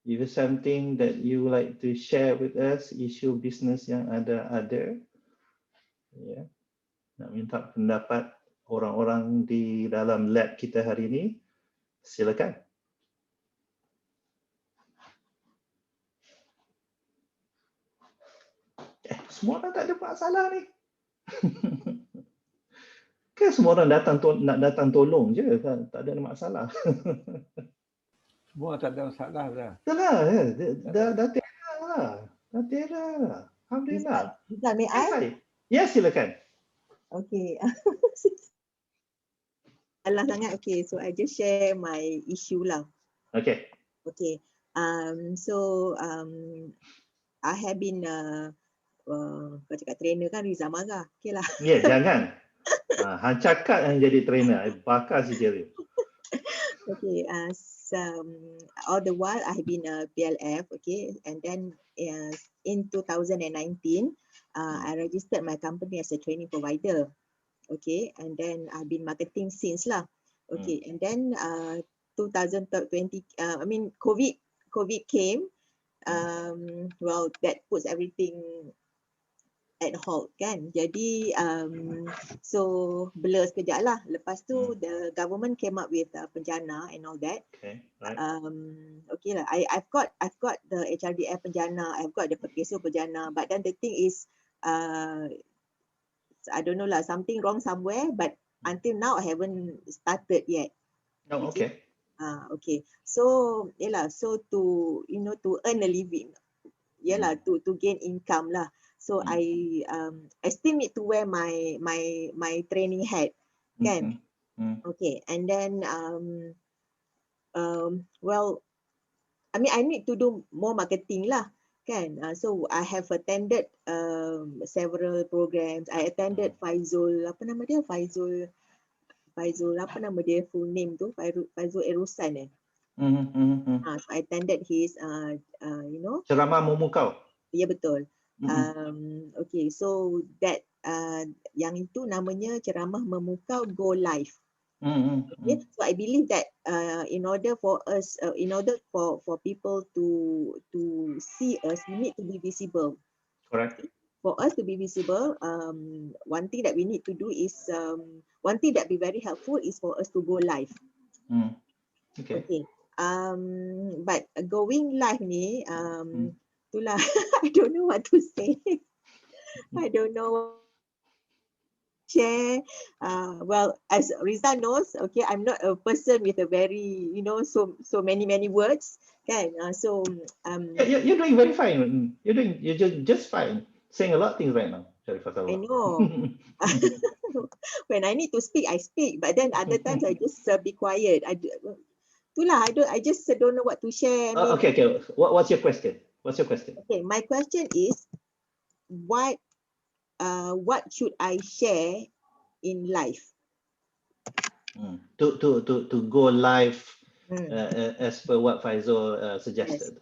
If there's something that you like to share with us, isu bisnes yang ada, yeah. Nak minta pendapat orang-orang di dalam lab kita hari ini, silakan. Semua orang tak ada masalah ni. Kan semua orang nak datang tolong je, kan? Tak ada masalah.
Semua tak ada masalah dah.
Dah tiada lah. Dah tiada lah. Alhamdulillah.
Rizal, may I?
Yes, silakan.
Okay. Alah sangat. Okay, so I just share my issue lah.
Okay.
Okay. I have been kau cakap trainer kan, Rizal marah. Okay lah.
Ya, jangan. Han cakap yang jadi trainer, bakar si dia.
Okay, all the while I have been a PLF, okay, and then in 2019, I registered my company as a training provider, okay, and then I've been marketing since lah, okay, and then 2020, COVID came, well, that puts everything at halt kan, jadi so blur sekejap lah. Lepas tu the government came up with penjana and all that.
Okay, right.
Okay lah. I've got the HRDF penjana, I've got the perkeso penjana, but then the thing is I don't know lah, something wrong somewhere, but until now I haven't started yet.
Oh, okay.
Okay. So yalah, so to earn a living, yalah, to gain income lah. So I still need to wear my training hat, kan? Okay, and then well, I mean I need to do more marketing lah, kan? So I have attended several programs. I attended Faizul, apa nama dia? Faizul apa nama dia full name tu? Faizul Erusan So I attended his
ceramah memukau.
Ya, betul. Okay, so that yang itu namanya ceramah memukau go live. Okay, so I believe that in order for us, in order for people to see us, we need to be visible.
Correct.
For us to be visible, one thing that we need to do is one thing that be very helpful is for us to go live.
Okay.
But going live ni, itulah I don't know what to say. I don't know. Share. Well, as Rizal knows, okay, I'm not a person with a very, so many words, kan? So
you're doing very fine. You're just fine. Saying a lot of things right now.
I know. When I need to speak, I speak. But then other times I just be quiet. Itulah, I just don't know what to share.
Okay. What's your question? Okay,
my question is, what should I share in life?
To go live as per what Faizul suggested.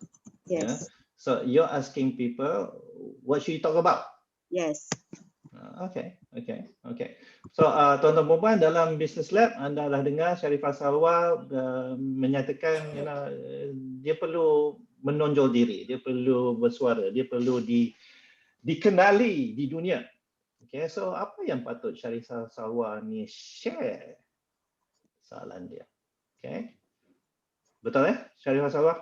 Yes.
So you're asking people, what should you talk about?
Yes.
Okay. So tuan-tuan perempuan dalam Business Lab, anda dah dengar Sharifah Salwa menyatakan dia perlu menonjol diri, dia perlu bersuara, dia perlu dikenali di dunia. Okay, so apa yang patut Sharifah Salwa ni share soalan dia? Okay, betul Sharifah Salwa?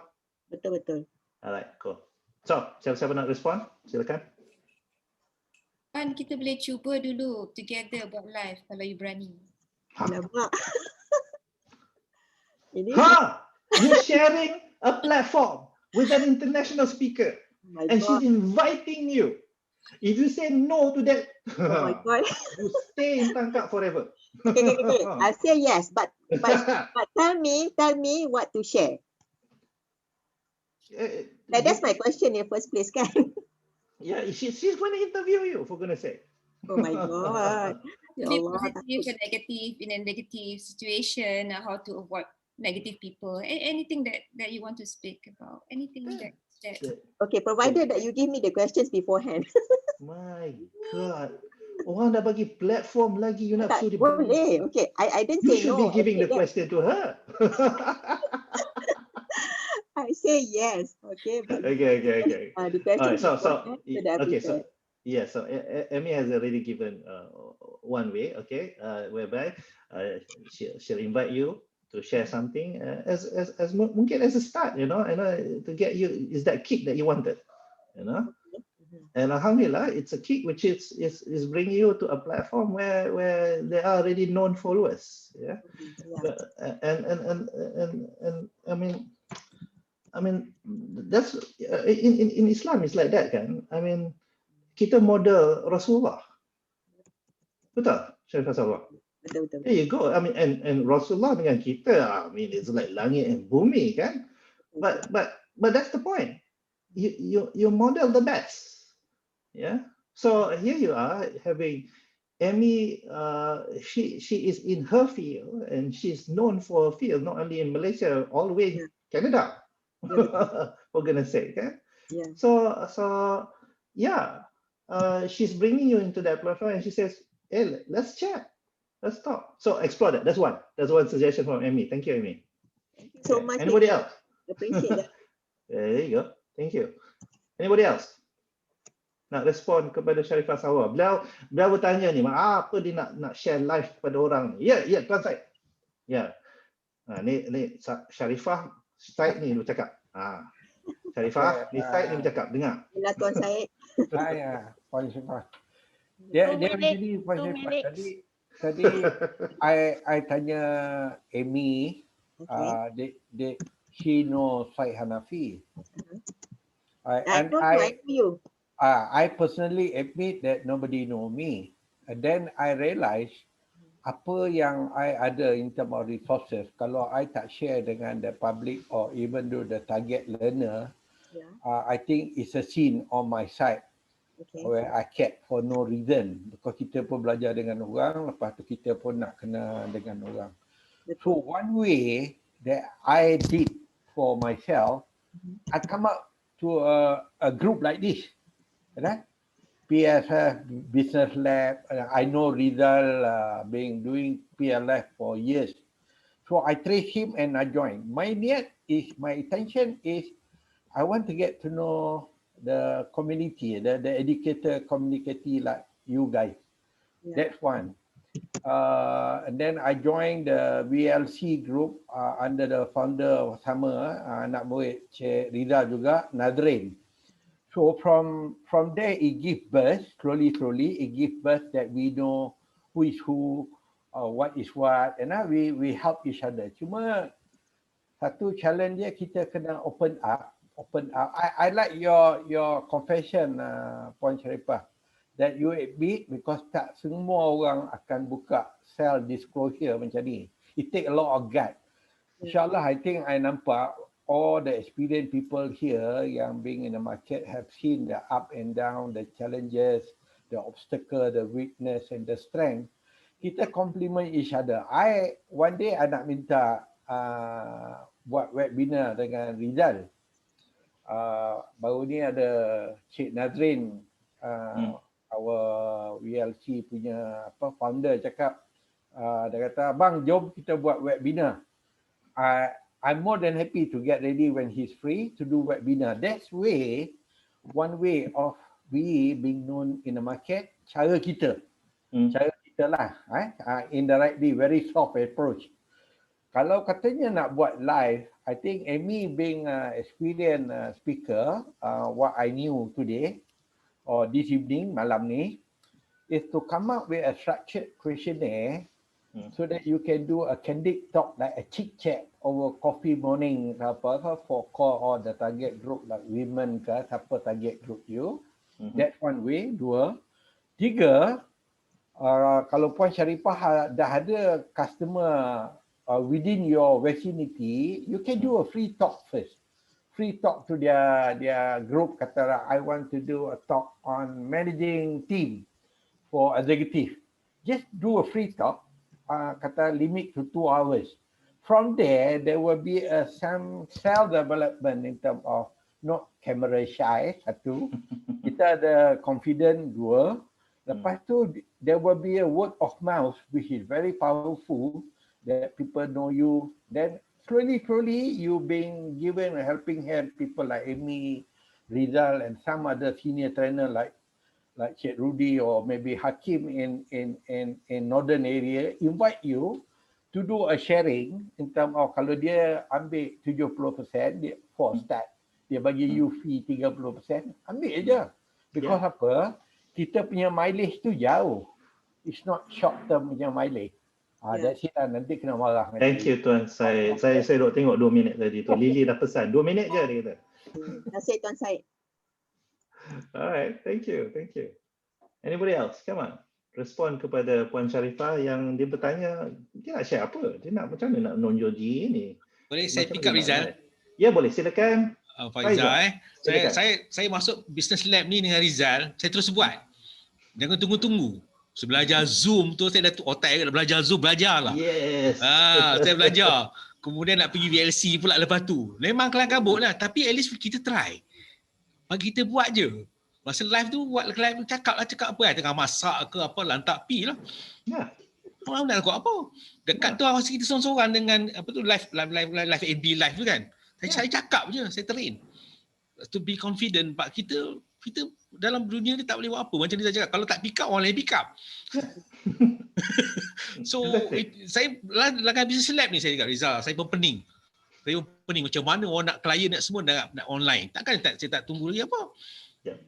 Betul.
Alright, cool. So siapa-siapa nak respon? Silakan.
Kan kita boleh cuba dulu together buat live kalau you berani.
Alamak.
You're sharing a platform with an international speaker, and she's inviting you. If you say no to that,
oh my God.
you stay in tangkap forever.
Okay. I say yes, but tell me what to share. That's my question in the first place, kan?
Yeah, she's going to interview you, for goodness sake.
Oh my God. Ya
Be
Allah,
positive and negative in a negative situation, how to avoid negative people, anything that you want to speak about, anything that
okay, provided that you give me the questions beforehand.
My God. Orang dah bagi platform lagi, you nak
Tak
suruh dia
boleh. Okay, I didn't say no.
You should be giving the question to her.
I say yes. Okay.
Okay.
The question
so Amy has already given one way, okay, whereby she'll invite you to share something as mungkin as a start, to get you is that kick that you wanted, and alhamdulillah, it's a kick which is bringing you to a platform where there are already known followers, and I mean that's in Islam it's like that, kan? I mean kita model Rasulullah, betul Sharifah Salwa?
Betul.
There you go. I mean, and Rasulullah dengan kita, I mean, it's like langit and bumi, kan? But that's the point. You model the best, yeah. So here you are having Amy. She is in her field, and she's known for her field, not only in Malaysia, all the way in Canada. For goodness sake, kan?
Yeah.
So yeah. She's bringing you into that platform, and she says, "Hey, let's chat, let's talk." So explore that. That's one suggestion from Amy. Thank you, Amy.
Thank you so much.
Anybody else?
Appreciate that.
There you go. Thank you. Anybody else? Nak respon kepada Sharifah Salwa. Beliau bertanya ni, apa dia nak share live kepada orang ni? Ya, Tuan Syed. Ya. Ni Sharifah Syed ni bercakap. Sharifah, ni Syed ni bercakap. Dengar.
Bila Tuan Syed.
Saya, Puan Syarifah. Dia begini, Puan Syarifah. Tadi I tanya Amy, she knows Syed Hanafi. And I personally admit that nobody know me. And then I realized apa yang I ada in terms of resources, kalau I tak share dengan the public or even though the target learner, I think it's a sin on my side, where I kept for no reason, because kita pun belajar dengan orang, lepas tu kita pun nak kena dengan orang. So one way that I did for myself, I come up to a group like this, right? PLF Business Lab. I know Rizal doing PLF for years. So I trace him and I join. My intention is I want to get to know the community, the educator community like you guys. That's one. And then I joined the VLC group under the founder sama anak murid Cik Riza juga, Nazrin. So from there it gives birth, slowly it gives birth that we know who is who, what is what, and we help each other. Cuma satu challenge dia, kita kena open up. I like your confession, Puan Sharifah, that you admit, because tak semua orang akan buka self disclosure macam ni. It take a lot of gut. InsyaAllah, I think I nampak all the experienced people here yang being in the market have seen the up and down, the challenges, the obstacle, the weakness and the strength. Kita complement each other. One day I nak minta buat webinar dengan Rizal. Baru ni ada Cik Nazrin, our VLC punya founder cakap, dia kata, "Bang, jom kita buat webinar." I'm more than happy to get ready when he's free to do webinar. That's one way of we being known in the market. Cara kita lah, indirectly, very soft approach. Kalau katanya nak buat live, I think Amy being experienced speaker, what I knew today or this evening, malam ni, is to come up with a structured questionnaire so that you can do a candid talk, like a chit chat over coffee morning for call all the target group like women ke, siapa target group you. That's one way. 2. 3, kalau Puan Sharifah dah ada customer within your vicinity, you can do a free talk first. Free talk to their group, kata, I want to do a talk on managing team for executive. Just do a free talk, kata limit to 2 hours. From there will be some self-development in terms of not camera shy, 1. Kita ada confident, 2. Lepas tu, there will be a word of mouth which is very powerful, that people know you. Then slowly, you being given a helping hand, people like Amy, Rizal, and some other senior trainer like Cik Rudy or maybe Hakim in northern area, invite you to do a sharing in terms of kalau dia ambil 70% dia for start, dia bagi you fee 30%, ambil aja. Because apa? Kita punya mileage tu jauh. It's not short term punya mileage. That's it lah. Nanti kena marah.
Thank you Tuan Syed. Saya duk tengok 2 minit tadi tu. Lily dah pesan 2 minit je dia kata.
Terima kasih Tuan Syed.
Alright, thank you. Anybody else? Come on. Respon kepada Puan Sharifah yang dia bertanya, dia nak share apa? Dia nak macam mana nak menonjol G ni?
Boleh saya pick up Rizal?
Ya boleh, silakan.
Faizal, saya masuk Business Lab ni dengan Rizal, saya terus buat. Jangan tunggu-tunggu. Belajar Zoom tu, saya dah otak nak belajar Zoom, belajarlah.
Yes.
Saya belajar. Kemudian nak pergi VLC pula lepas tu. Memang kelang kabut lah, tapi at least kita try. Bagi kita buat je. Masa live tu, buat live cakap apa lah. Tengah masak ke apa, lantak pi lah.
Ya.
Orang nak takut apa. Dekat tu masa kita seorang-seorang dengan apa tu live AB live tu kan. Saya cakap je, saya train. To be confident, Pak, kita dalam dunia ni tak boleh buat apa. Macam dia cakap, kalau tak pick up, orang lain pick up. So, saya dalam Business Lab ni saya cakap, Rizal, saya pun pening. Macam mana orang nak klien nak semua nak online. Takkan saya tak tunggu lagi apa.
Yeah.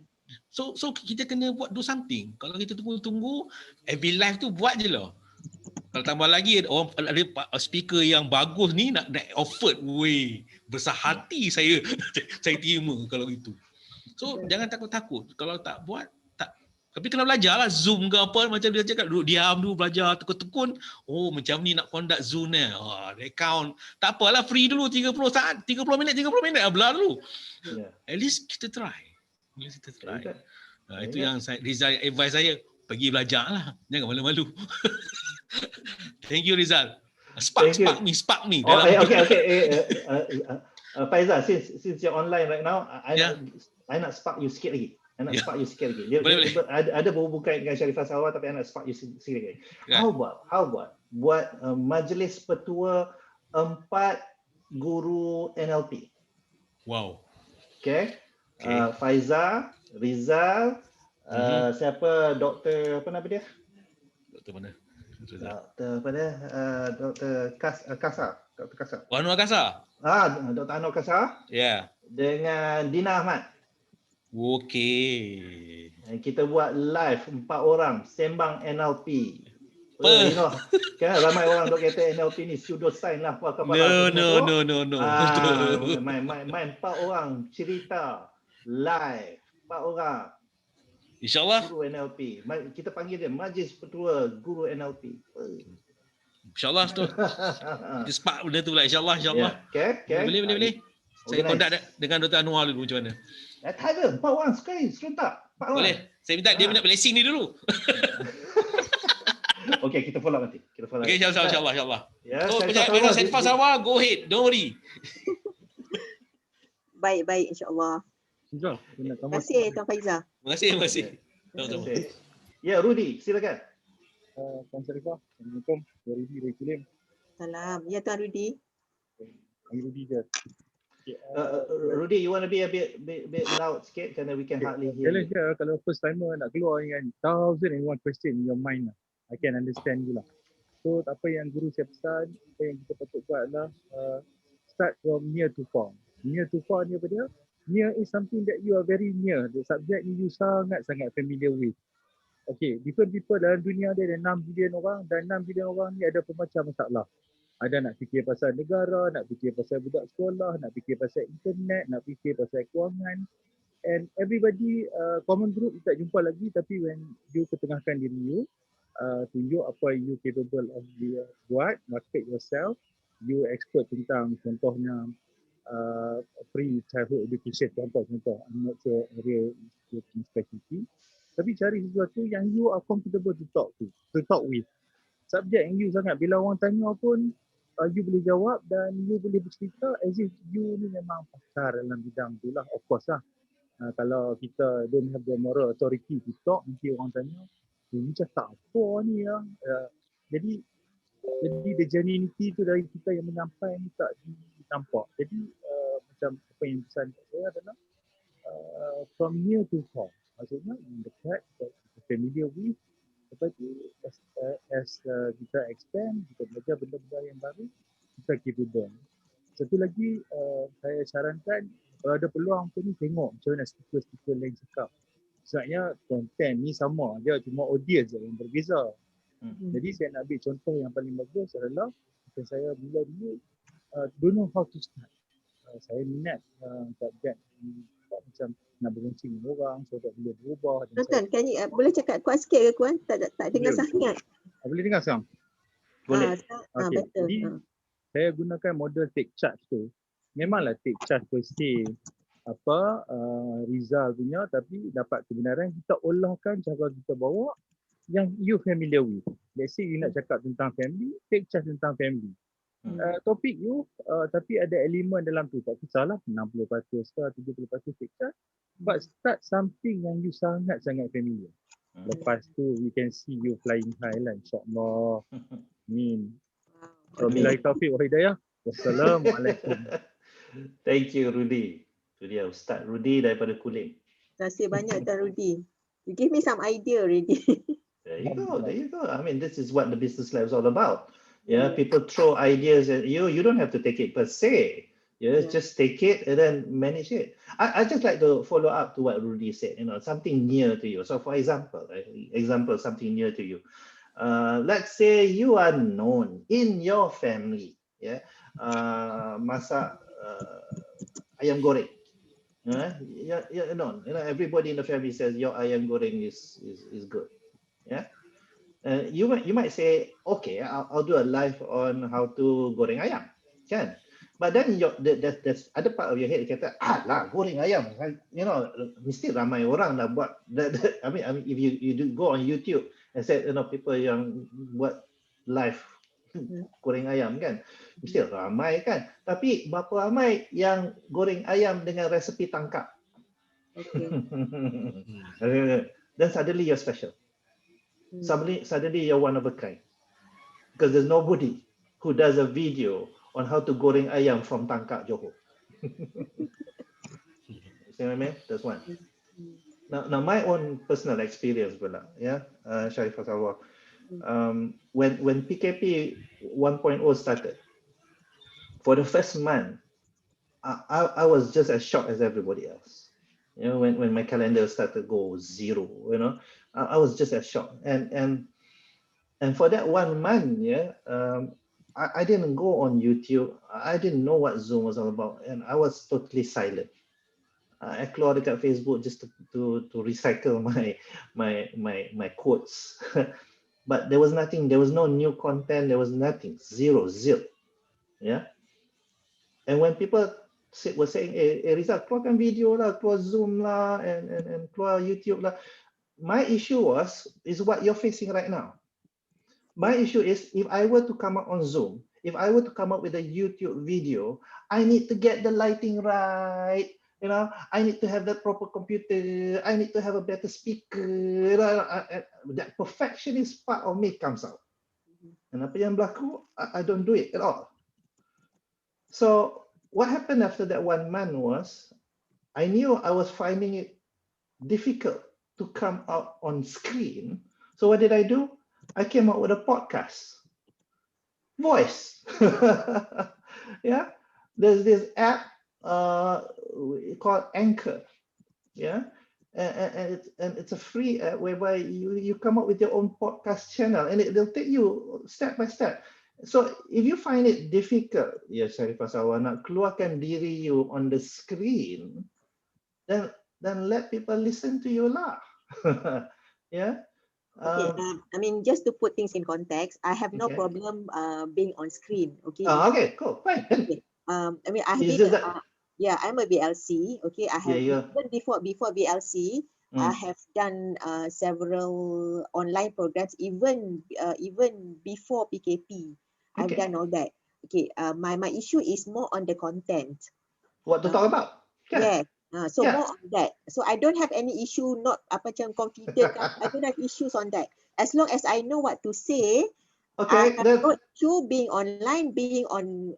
So kita kena do something. Kalau kita tunggu every live tu buat je lah. Kalau tambah lagi ada speaker yang bagus ni nak offer, besar hati saya terima kalau itu. So jangan takut-takut. Kalau tak buat, tapi kena belajar lah Zoom ke apa, macam dia cakap, duduk diam dulu, belajar tekun-tekun. Oh macam ni nak conduct Zoom ni. Account. Tak apalah, free dulu 30 minit belah dulu. Yeah. At least kita try. Itu yang Rizal advice saya, pergi belajar lah. Jangan malu-malu. Thank you Rizal. Spark me.
Okay. Faizal, since you're online right now, I nak spark you sikit lagi. Boleh. Ada berhubungan dengan Sharifah Salwa, tapi I nak spark you sikit lagi. How about buat majlis petua 4 guru NLP? Wow. Okay. Faizal, Rizal, siapa doktor apa nama dia?
Doktor mana?
Doktor Kasar.
Anwar Kasar.
Doktor Anwar Kasar.
Ya.
Dengan Dina Ahmad.
Okey.
Kita buat live 4 orang sembang NLP. Kan ramai orang dok kata NLP ni pseudoscience lah apa.
No.
Main 4 orang cerita live 4 orang.
InsyaAllah.
Guru NLP. Kita panggil dia Majlis Petua Guru NLP.
InsyaAllah tu. Kita spark benda tu lah insyaAllah.
Okay.
Boleh. Saya contact dengan Dr. Anwar dulu macam mana.
Tak ada, 4 orang sekali, serentak.
Boleh. Saya minta dia blessing ni dulu.
Okay, kita follow nanti.
Okay, insyaAllah.
Ya,
so, Sharifah Salwa, go ahead. Don't worry.
baik-baik insyaAllah.
Sudah,
Terima kasih Tuan Faizal.
Terima kasih, terima kasih. Sama-sama.
Ya, Rudy, silakan.
Tuan Sarifah, Assalamualaikum. Rudy dari Kulim.
Salam. Ya Tuan Rudy.
Rudy je.
Rudy, you want to be a bit loud sikit kerana we can hardly hear
Challenge
you.
dia, kalau first timer nak keluar dengan 1001 question in your mind lah. I can understand you lah. So apa yang guru saya pesan, apa yang kita patut buat adalah start from near to far. Near to far ni apa dia? Near is something that you are very near. The subject ni you sangat-sangat familiar with. Okay, different people dalam dunia ada 6 bilion orang dan 6 bilion orang ni ada pelbagai masalah. Ada nak fikir pasal negara, nak fikir pasal budak sekolah, nak fikir pasal internet, nak fikir pasal kewangan. And everybody common group tak jumpa lagi, tapi when you ketengahkan diri you, tunjuk apa you capable of buat, market yourself, you expert tentang contohnya free childhood education, contoh, I'm not sure area specialty. Tapi cari sesuatu yang you are comfortable to talk with. Subjek yang you sangat, bila orang tanya pun you boleh jawab dan you boleh bercerita as if you ni memang pakar dalam bidang tu lah. Of course lah. Kalau kita don't have the moral authority to talk, nanti orang tanya, ni cakap apa ni ya? Jadi the genuinity tu dari kita yang menyampaikan ni tak nampak. Jadi macam apa yang pesan saya adalah from near to far. Maksudnya yang dekat, kita familiar with, lepas tu as kita expand, kita belajar benda-benda yang baru, kita capable. Satu lagi saya sarankan, kalau ada peluang tu ni tengok macam mana speaker-speaker lain cakap. Sebabnya konten ni sama, dia cuma audience yang berbeza. Jadi saya nak ambil contoh yang paling bagus adalah macam saya mula dulu don't know how to start. Saya minat subjek macam nak berkongsi dengan orang, so tak boleh berubah.
Tuan, boleh cakap kuat sikit ke Kuan? Tak dengar sangat.
Boleh dengar sekarang?
Boleh.
Okay.
Betul.
Jadi saya gunakan model take charge tu. Memanglah take charge per se result punya, tapi dapat kebenaran kita olahkan cara kita bawa yang you familiar with. Let's say you nak cakap tentang family, take charge tentang family. Topik you tapi ada elemen dalam tu, tak kisahlah 60% ke 70% take charge, but start something yang you sangat-sangat familiar. Lepas tu we can see you flying high lah, insyaAllah. Amin. Wabillahi taufiq wa hidayah. Wassalamualaikum.
Thank you Rudy. Itu dia Ustaz Rudy daripada Kulim.
Terima kasih banyak Tuan Rudy. You give me some idea already.
There you go. I mean, this is what the Business Lab is all about. Yeah, people throw ideas at you. You don't have to take it per se. Just take it and then manage it. I just like to follow up to what Rudy said. Something near to you. So, for example, something near to you. Let's say you are known in your family. Yeah, masak ayam goreng. Everybody in the family says your ayam goreng is good. Yeah. You might say, okay, I'll do a live on how to goreng ayam, kan? But then there's other part of your head kata, lah goreng ayam, mesti ramai orang dah buat. I mean, if you do go on YouTube and say, people yang buat live goreng ayam kan, mesti ramai kan. Tapi berapa ramai yang goreng ayam dengan resepi tangkap?
Okay.
Then suddenly you're special. Suddenly you're one of a kind, because there's nobody who does a video on how to goreng ayam from Tangkak Johor. See what I mean? That's one. Now my own personal experience pula, Sharifah Salwa. When PKP 1.0 started, for the first month, I was just as shocked as everybody else. When my calendar started to go zero, I was just as shocked. And for that 1 month, I didn't go on YouTube. I didn't know what Zoom was all about, and I was totally silent. I keluar dekat Facebook just to recycle my quotes. But there was nothing. There was no new content. There was nothing. Zero. Yeah. And when people were saying, Rizal, keluarkan video lah, keluar Zoom lah, and keluar YouTube lah. My issue is what you're facing right now. My issue is, if I were to come out on Zoom, if I were to come up with a YouTube video, I need to get the lighting right. You know, I need to have that proper computer. I need to have a better speaker. You know, that perfectionist part of me comes out. And apa yang berlaku, I don't do it at all. So what happened after that 1 month was, I knew I was finding it difficult to come out on screen. So what did I do? I came out with a podcast. Voice. Yeah, there's this app called Anchor. Yeah, and it's a free app whereby you come up with your own podcast channel, and they'll take you step by step. So if you find it difficult, ya Syarifah Sawa, nak keluarkan diri you on the screen, then let people listen to you lah. Yeah.
Okay, I mean, just to put things in context, I have no
Okay.
problem being on screen. Okay.
Okay, cool, fine.
Okay. I mean, I
Is
did.
it that-
Yeah, I'm a BLC. Okay, I have
Yeah.
even before BLC, I have done several online programs. Even before PKP, I've
Okay.
done all that. Okay. My issue is more on the content.
What to talk about?
Yeah. So
Yeah.
more on that. So I don't have any issue, not apa macam confident. I don't have issues on that. As long as I know what to say,
Okay,
I have no issue being online, being on.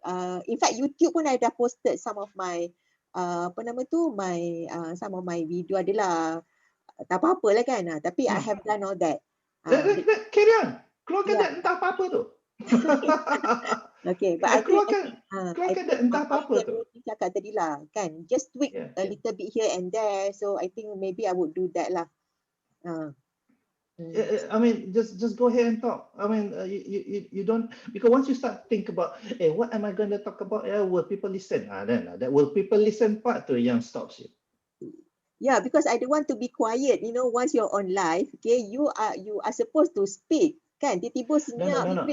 In fact, YouTube pun I dah posted some of my apa nama tu, my some of my video adalah tak apa-apa lah kan. Tapi I have done all that.
Carry on. Keluarkan that entah apa-apa tu.
Okay, but I think
keluarkan that entah apa-apa tu.
Cakap tadi lah kan, just tweak a little bit here and there. So I think maybe I would do that lah.
I mean, just go ahead and talk. I mean, you don't, because once you start think about, hey, what am I going to talk about? Yeah, will people listen? Then that will people listen part tu yang stops you.
Yeah, because I don't want to be quiet. You know, once you're on live, okay, you are supposed to speak. Kan, tiba-tiba senyap.
No.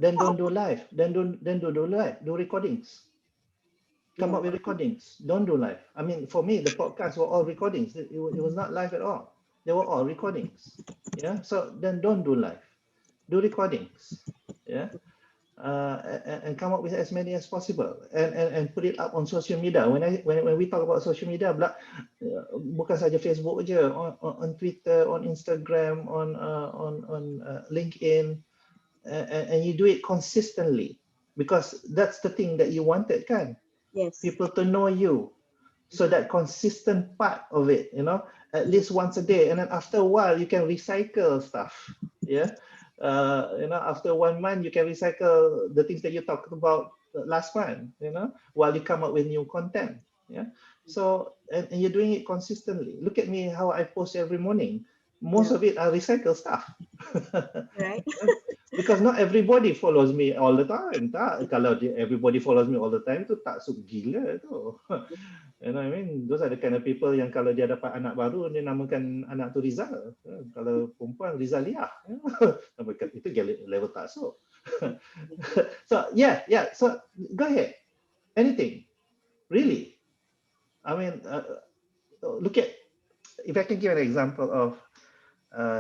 Then don't do live. Then do live. Do recordings. Come up with recordings. Don't do live. I mean, for me, the podcasts were all recordings. It was not live at all. They were all recordings. Yeah. So then don't do live. Do recordings. Yeah. And come up with as many as possible, and put it up on social media. When we talk about social media, bukan saja Facebook aja, on Twitter, on Instagram, on LinkedIn, and you do it consistently, because that's the thing that you wanted, kan?
Yes.
People to know you. So that consistent part of it, you know, at least once a day, and then after a while you can recycle stuff. Yeah. You know, after 1 month you can recycle the things that you talked about last month, you know, while you come up with new content. Yeah. So and you're doing it consistently. Look at me, how I post every morning. Most of it are recycled stuff.
Right.
Because not everybody follows me all the time. Tak, kalau everybody follows me all the time, tu tak sub gila tu. You know what I mean? Those are the kind of people yang kalau dia dapat anak baru, dia namakan anak tu Rizal. Kalau perempuan, Rizaliah. Itu level taksub. So yeah. So go ahead. Anything. Really. I mean, look at, if I can give an example of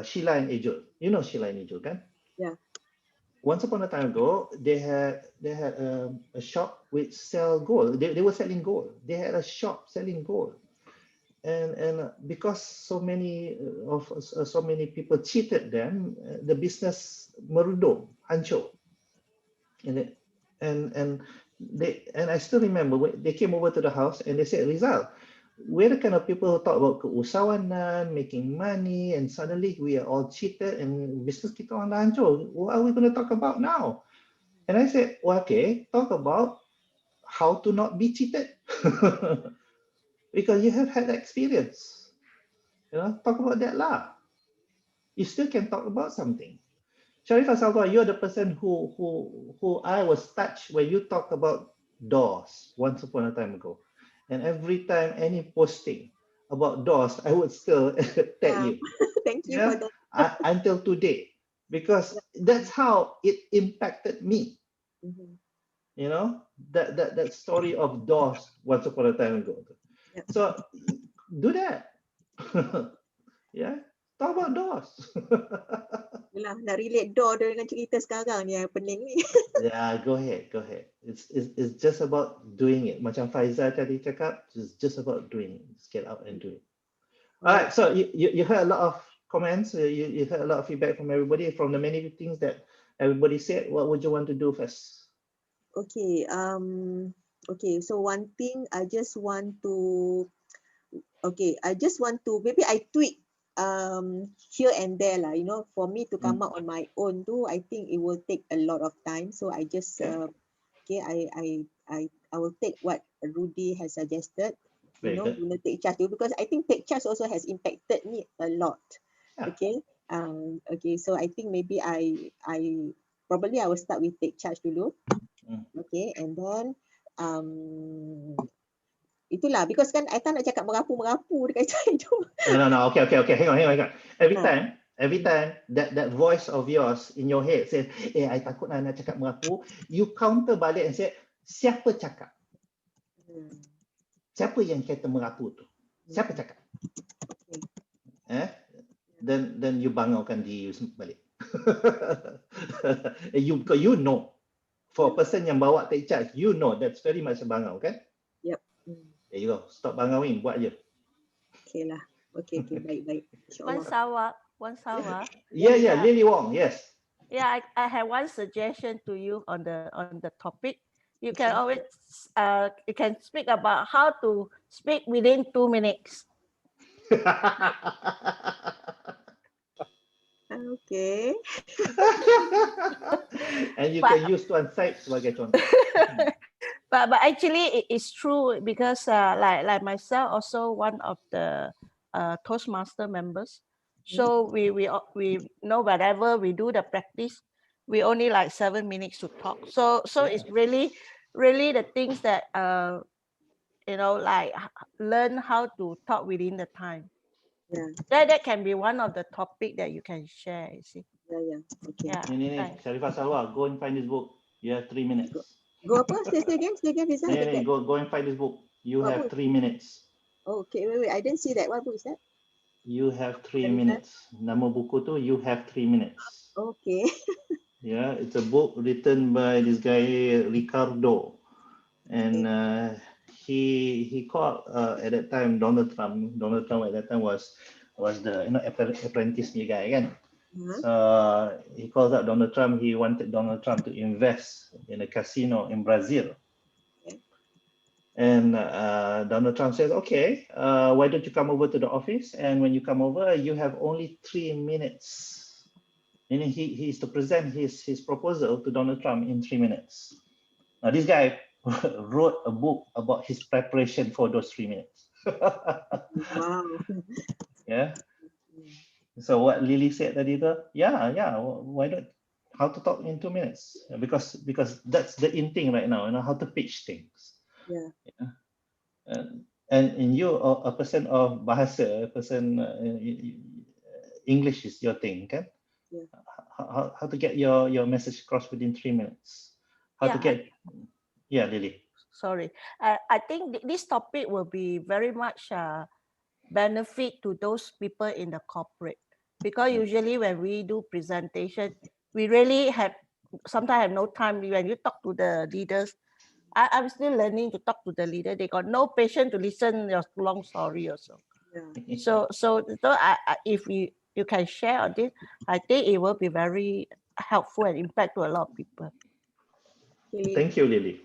Sheila and Ejul. You know Sheila and Ejul, kan?
Yeah.
Once upon a time ago, they had a shop which sell gold. They were selling gold. They had a shop selling gold, and because so many people cheated them, the business merudum, hancur. And I still remember when they came over to the house and they said, Rizal, we're the kind of people who talk about keusahawanan, making money, and suddenly we are all cheated and business kita orang dah hancur. What are we going to talk about now? And I said, well, okay, talk about how to not be cheated. Because you have had experience. You know, talk about that lah. You still can talk about something. Syarifah Salwa, you're the person who I was touched when you talk about doors once upon a time ago. And every time any posting about doors, I would still tag you.
Thank you for that.
Until today, because that's how it impacted me. You know, that story of doors once upon a time ago. So do that. Yeah. Talk about doors.
Yalah, nak relate door dengan cerita sekarang ni yang pening ni.
Yeah, go ahead. It's just about doing it. Macam Faizal tadi cakap, it's just about doing it. Just get out and do it. Alright, so you heard a lot of comments, you heard a lot of feedback from everybody, from the many things that everybody said. What would you want to do first?
Okay, so one thing I just want to maybe I tweak here and there lah, for me to come up on my own too, I think it will take a lot of time. So I just I will take what Rudy has suggested, gonna take charge too, because I think take charge also has impacted me a lot. Okay. So I think maybe I probably I will start with take charge dulu. Okay, and then itulah, because kan I tak nak cakap merapu dekat itu.
No. Okay. Hang on. Every time that voice of yours in your head says, I takut nak cakap merapu, you counter balik and say, siapa cakap? Siapa yang kata merapu tu? Siapa cakap? Then you bangaukan diri you balik. you know, for a person yang bawa take charge, you know that's very much a bangau, kan?
Yep.
There you go. Stop bangauin, buat je.
Okay lah. Okay, baik.
One Sawa.
Yeah, Lily Wong, yes.
Yeah, I have one suggestion to you on the topic. You can always you can speak about how to speak within 2 minutes.
Okay.
And you can use tuan Said sebagai contoh.
But actually it is true, because like myself also one of the Toastmaster members. So we know whenever we do the practice, we only like 7 minutes to talk. So it's really the things that like learn how to talk within the time.
Yeah.
That can be one of the topic that you can share, you see.
Yeah. Okay.
Yeah.
Ni, Sharifah Salwa, go and find this book. You have 3 minutes.
Go apa? Say again, Rizal.
Go and find this book. You have 3 minutes.
Oh, okay, wait. I didn't see that. What book is that?
You have 3 minutes. Nama buku tu, You Have 3 Minutes.
Okay.
Yeah, it's a book written by this guy Ricardo, and he called at that time Donald Trump. Donald Trump at that time was the apprentice guy, kan? So he calls out Donald Trump. He wanted Donald Trump to invest in a casino in Brazil. And Donald Trump says, okay, why don't you come over to the office? And when you come over, you have only 3 minutes. And he is to present his proposal to Donald Trump in 3 minutes. Now, this guy wrote a book about his preparation for those 3 minutes.
Wow.
Yeah. So what Lily said tadi tu, why don't, how to talk in 2 minutes? Because that's the in thing right now, how to pitch things.
Yeah.
And you, a person of bahasa, English is your thing, kan?
Yeah.
How to get your message across within 3 minutes? Lily.
Sorry, I think this topic will be very much benefit to those people in the corporate, because usually when we do presentation, we really sometimes have no time. When you talk to the leaders, I'm still learning to talk to the leader. They got no patience to listen your long story also.
Yeah.
So if you can share on this, I think it will be very helpful and impact to a lot of people.
Thank you, Lily.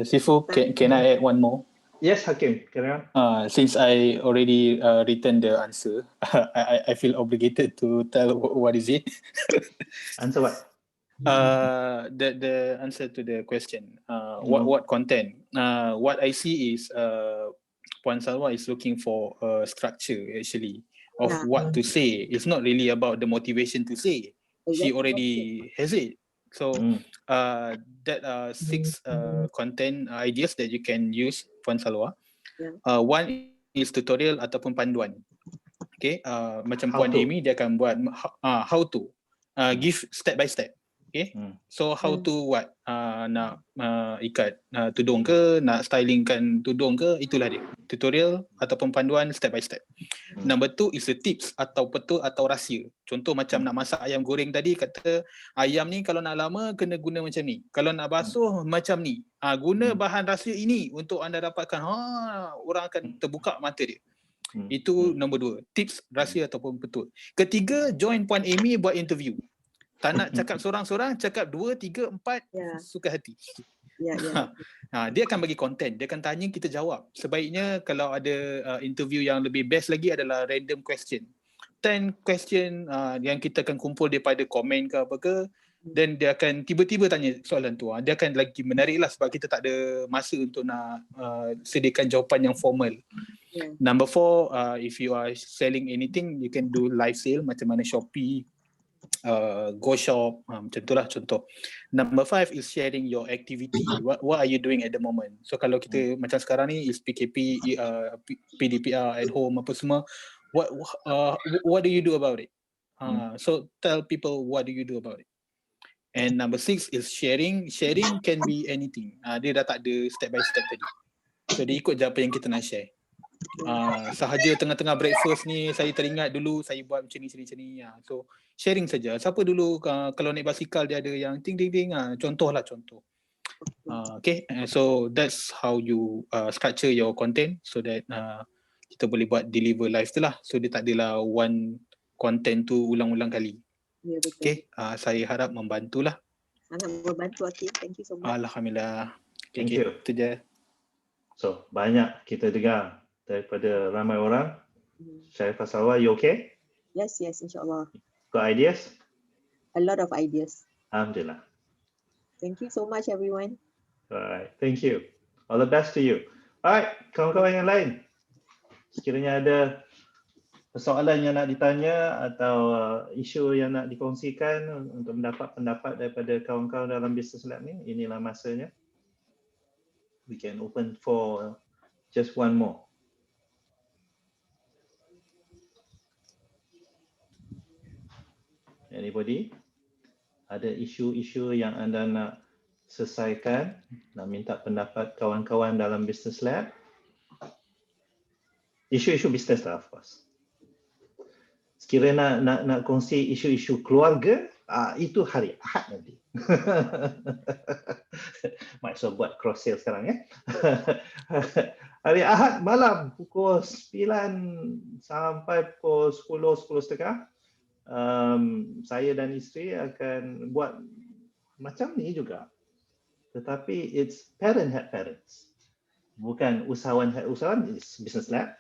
Sifu, can I add one more?
Yes, Hakim, carry on.
Since I already written the answer, I feel obligated to tell what is it.
Answer what?
The answer to the question. What content? What I see is Puan Salwa is looking for a structure actually of what to say. It's not really about the motivation to say. She already has it. So that are 6 content ideas that you can use, Puan Salwa. One is tutorial ataupun panduan. Okay, macam Puan Amy dia akan buat how to give step by step. Okay, so how to what? Nak ikat tudung ke, nak stylingkan tudung ke, itulah dia. Tutorial ataupun panduan step by step. Number 2 is the tips atau petul atau rahsia. Contoh macam nak masak ayam goreng tadi, kata ayam ni kalau nak lama kena guna macam ni. Kalau nak basuh macam ni. Guna bahan rahsia ini untuk anda dapatkan. Orang akan terbuka mata dia. Itu nombor 2, tips, rahsia ataupun betul. Ketiga, join Puan Amy buat interview. Tak nak cakap seorang-seorang, cakap 2, 3, 4, suka hati. Dia akan bagi konten, dia akan tanya, kita jawab. Sebaiknya kalau ada interview yang lebih best lagi adalah random question. 10 question yang kita akan kumpul daripada komen ke apa ke, dan dia akan tiba-tiba tanya soalan tu. Dia akan lagi menarik lah sebab kita tak ada masa untuk nak sediakan jawapan yang formal. Number 4, if you are selling anything, you can do live sale macam mana Shopee, Go Shop, macam itulah contoh. Number 5 is sharing your activity. What are you doing at the moment? So kalau kita macam sekarang ni is PKP, PDPR at home apa semua, what do you do about it? So tell people what do you do about it. And number 6 is sharing. Sharing can be anything. Dia dah tak ada step by step tadi. So dia ikut je apa yang kita nak share. Sahaja tengah-tengah breakfast ni saya teringat dulu saya buat macam ni. So sharing saja. Siapa dulu kalau naik basikal dia ada yang ting ting ting, contoh. Okay, so that's how you structure your content so that kita boleh buat deliver live tu lah. So dia tak adalah one content tu ulang-ulang kali.
Ya, betul.
Okay, saya harap membantulah.
Sangat membantu, Akif. Thank you so much.
Alhamdulillah.
Thank you.
Itu je.
So banyak kita dengar daripada ramai orang. Sharifah Salwa, you okay?
Yes, insyaAllah.
Got ideas?
A lot of ideas.
Alhamdulillah.
Thank you so much, everyone.
Alright, thank you. All the best to you. Alright, kawan-kawan yang lain. Sekiranya ada persoalan yang nak ditanya atau isu yang nak dikongsikan untuk mendapat pendapat daripada kawan-kawan dalam Business Lab ni, inilah masanya. We can open for just one more. Anybody? Ada isu-isu yang anda nak selesaikan, nak minta pendapat kawan-kawan dalam Business Lab? Isu-isu bisnes lah, of course. Sekiranya nak kongsi isu-isu keluarga, itu hari Ahad nanti. Might so buat cross sale sekarang ya. Hari Ahad malam pukul 9 sampai pukul 10:30. Saya dan isteri akan buat macam ni juga, tetapi it's parent help parents, bukan usahawan help usahawan. It's Business Lab.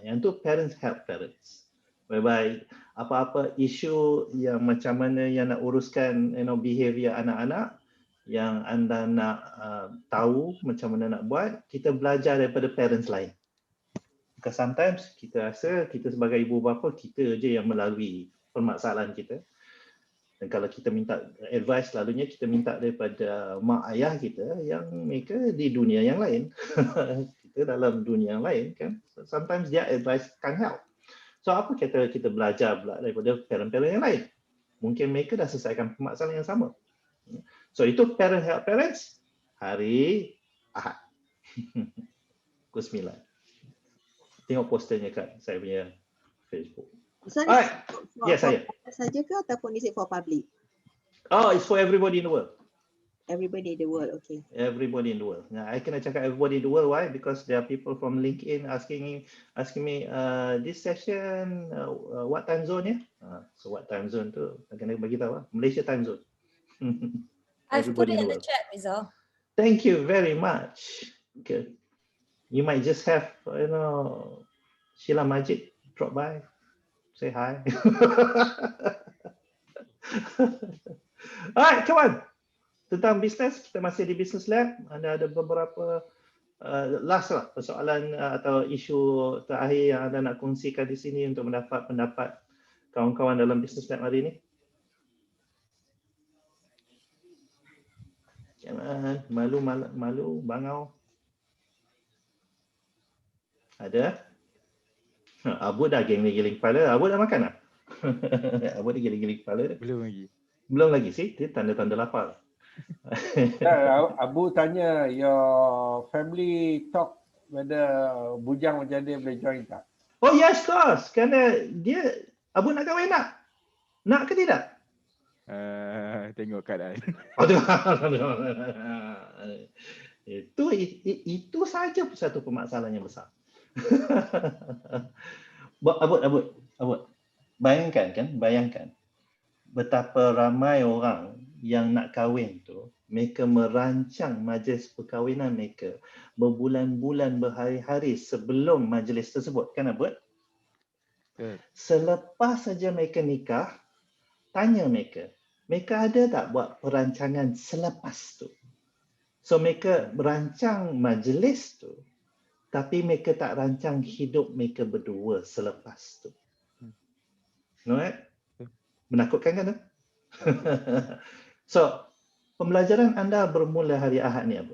Yang tu parents help parents, whereby apa-apa isu yang macam mana yang nak uruskan behavior anak-anak yang anda nak tahu macam mana nak buat, kita belajar daripada parents lain. Because sometimes kita rasa kita sebagai ibu bapa, kita je yang melalui permasalahan kita. Dan kalau kita minta advice, selalunya kita minta daripada mak ayah kita yang mereka di dunia yang lain. Kita dalam dunia yang lain kan. So, sometimes their advice can't help. So apa kata kita belajar daripada parent-parent yang lain? Mungkin mereka dah selesaikan permasalahan yang sama. So itu parent help parents hari Ahad. Pukul 9. Tengok posternya kat saya punya Facebook. Alright. Yes, saya.
Saja ke ataupun is it for public?
Oh, it's for everybody in the world.
Everybody in the world, okay.
Everybody in the world. Now, I cannot cakap everybody in the world. Why? Because there are people from LinkedIn asking me, this session, what time zone ya? So what time zone tu? Kena bagi tahu. Malaysia time zone.
I've put it in the chat, Rizal.
Thank you very much. Okay. You might just have, Sheila Majid drop by, say hi. Alright, come on. Tentang bisnes, kita masih di Business Lab. Ada beberapa last lah persoalan atau isu terakhir yang anda nak kongsikan di sini untuk mendapat pendapat kawan-kawan dalam Business Lab hari ini. Jangan malu, bangau. Ada? Abu dah giling-giling kepala. Abu dah makan tak? Abu dah giling-giling kepala.
Belum lagi.
Belum lagi sih, dia tanda-tanda lapar.
Abu tanya your family talk whether bujang macam dia boleh join tak?
Oh yes, of course. Kerana dia, Abu nak kahwin nak? Nak ke tidak?
Tengok keadaan.
Itu saja satu permasalahan yang besar. Abud, bayangkan betapa ramai orang yang nak kahwin tu, mereka merancang majlis perkahwinan mereka berbulan-bulan, berhari-hari sebelum majlis tersebut, kan Abud? Selepas saja mereka nikah, tanya mereka ada tak buat perancangan selepas tu? So mereka merancang majlis tu, tapi mereka tak rancang hidup mereka berdua selepas tu. Right? Menakutkan kan? So, pembelajaran anda bermula hari Ahad ni, Abu.